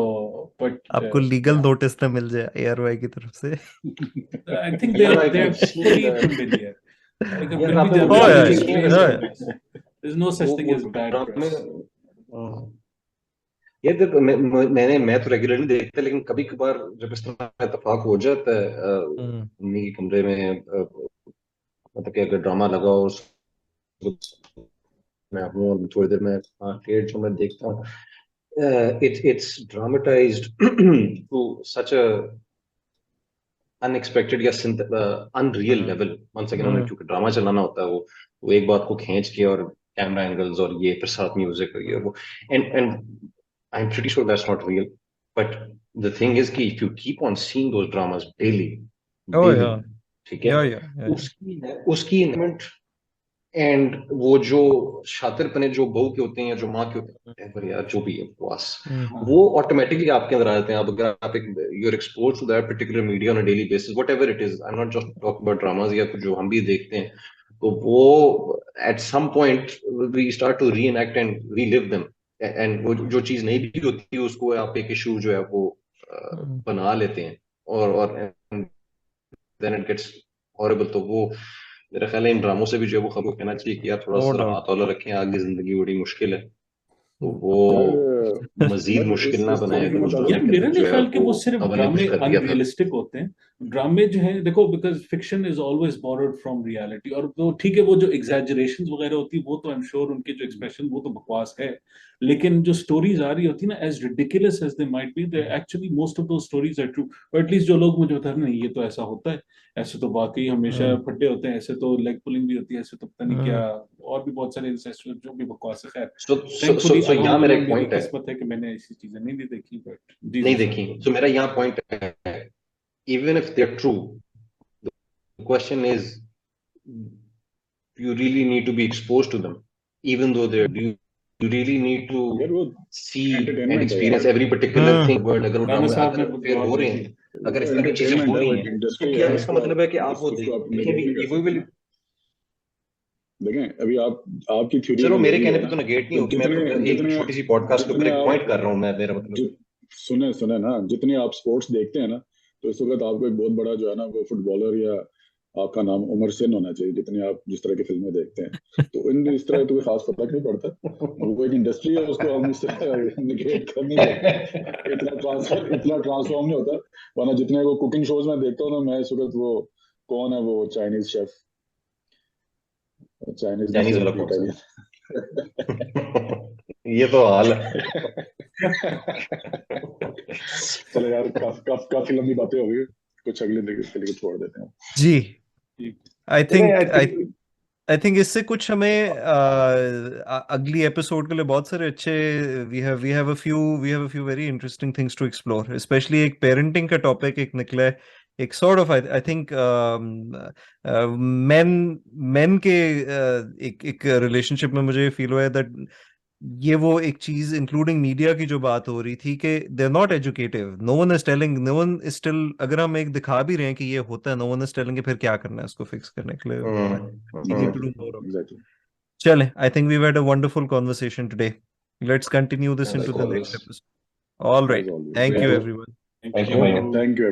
बट आपको लीगल नोटिस ना मिल जाए ARY की तरफ से। I think Yeah, I they're think pretty familiar. अगर यार मिल भी आपने वो जाते Oh हैं ड्रामे तो yeah, देखे explain हैं, yeah, करने से, there's no such thing वो as bad ड्रामे, press. ये तो मैं तो रेगुलरली देखता, लेकिन कभी कभार जब इस तरह का इत्तेफाक हो जाता है उन्हीं के कमरे में, मतलब कि अगर ड्रामा लगा और मैं हूँ और थोड़ी देर में थिएटर जो मैं देखता हूँ, it's dramatized to such a unexpected या अनरियल लेवल। वंस अगेन उन्हें क्योंकि ड्रामा चलाना होता है, वो एक बात को खींच के और कैमरा एंगल्स और ये फिर साथ म्यूजिक और ये वो, and I am pretty sure that's not real, but the thing is कि if you keep on seeing those dramas daily oh daily, yeah, ठीक है, yeah. उसकी इन्वेंट एंड वो जो शातिरपने जो बहू के होते हैं या जो माँ के होते हैं, whatever यार जो भी है बस, वो ऑटोमेटिकली आपके अंदर आ जाते हैं। आप अगर आप एक you're expose to that particular media on a daily basis, whatever it is, I am not just talk about dramas या कुछ जो हम भी देखते हैं, तो वो at some point we start to reenact and relive them, and वो जो चीज नहीं भी होती है उसको आप एक इशू जो है वो बना लेते हैं, और and then it gets horrible. तो वो मेरा ख्याल है इन ड्रामों से भी जो है वो खबर कहना चाहिए कि यार थोड़ा No सा doubt. हाथ वाला रखें, आगे जिंदगी बड़ी मुश्किल है, तो वो यार मजीद मुश्किल ना बनाए तरीके अगर में उस बता ड्रामे यार के मेरा अंदर जो नहीं है ख्याल कि वो सिर्फ अब ने कुछ ड्रामे कर दिया था। अनरियलिस्टिक होते हैं। ड्रामे जो है देखो, because fiction is always borrowed from reality, और तो ठीक है वो जो एग्जैजरेशंस वगैरह होती है वो तो आई एम श्योर उनके जो एक्सप्रेशन वो तो बकवास है, लेकिन जो स्टोरीज आ रही होती है ना, as ridiculous as they might be, they actually most of those stories are true, और एटलीस्ट जो लोग मुझे बता रहे हैं नहीं ये तो ऐसा होता है, ऐसे तो वाकई हमेशा फड्डे होते हैं, ऐसे तो लेग पुलिंग भी होती है, ऐसे तो पता नहीं क्या और भी बहुत सारे इंसेस्ट जो भी बकवास है। खैर थैंकफुली सो यहाँ मेरा एक मेरी पॉइंट है, किस्मत है कि मैंने ऐसी चीजें नहीं देखी, बट नहीं देखी, सो मेरा यहाँ पॉइंट है, even if they are true, the question is, you really need to be exposed to them, even though they're, you really need to यार वो see and entertainment है experience यार, every particular thing world. अगर वो राणा ड्रामे साहब ने अगर हो रहे हैं, अगर इस वो तरह की चीजें entertainment हो है, रही वो हैं, एक तो इंडस्ट्री क्या है, इसका उसको मतलब है कि आप वो उसको आप देखें नेगेट नहीं कर वो सकते। देखें अभी आपकी थ्योरी सर, वो अगर मेरे वही कहने है पे ना, तो नेगेट नहीं तो होगी, मैं तो एक जितने छोटी सी पॉडकास्ट के ऊपर जितने एक आप पॉइंट कर रहा हूँ, मैं मेरा मतलब सुने सुने ना, जितने आप स्पोर्ट्स देखते हैं ना, तो इस वक्त आपको एक बहुत बड़ा जो है ना वो फुटबॉलर या आपका नाम उमर सिन होना चाहिए, जितने आप जिस तरह की फिल्में देखते हैं, तो इन इस तरह तो कोई खास फर्क नहीं पड़ता। वो एक इंडस्ट्री है, उसको हम इस तरह निगेट कर नहीं सकते, इतना ट्रांसफॉर्म नहीं होता। वरना जितने वो कुकिंग शोज में देखता हूँ ना मैं इस वक्त, वो कौन है वो चाइनीज शेफ, चाइनीज में चाइनीज से वाला कौन सा इटालियन। ये तो हाल है। चलो यार, काफी लंबी बातें हो गई, कुछ अगले के लिए छोड़ देते हैं जी। आई थिंक इससे कुछ हमें अगली एपिसोड के लिए बहुत सारे अच्छे we have a few very interesting things to explore, specially एक पेरेंटिंग का टॉपिक एक निकला है, एक sort of I think men के एक रिलेशनशिप में मुझे फील हुआ है दैट ये वो एक चीज इंक्लूडिंग मीडिया की जो बात हो रही थी कि they are not educative, no one is telling, no one is still, अगर हम एक दिखा भी रहे हैं कि ये होता है, नो वन इज टेलिंग कि फिर क्या करना है उसको फिक्स करने के लिए। We need to do more of it. Exactly. Chale, I think we've had a wonderful conversation today. Let's continue this As into the always. next episode. All As right. always. Thank you, Yeah. everyone. Thank you, भाई। Thank you.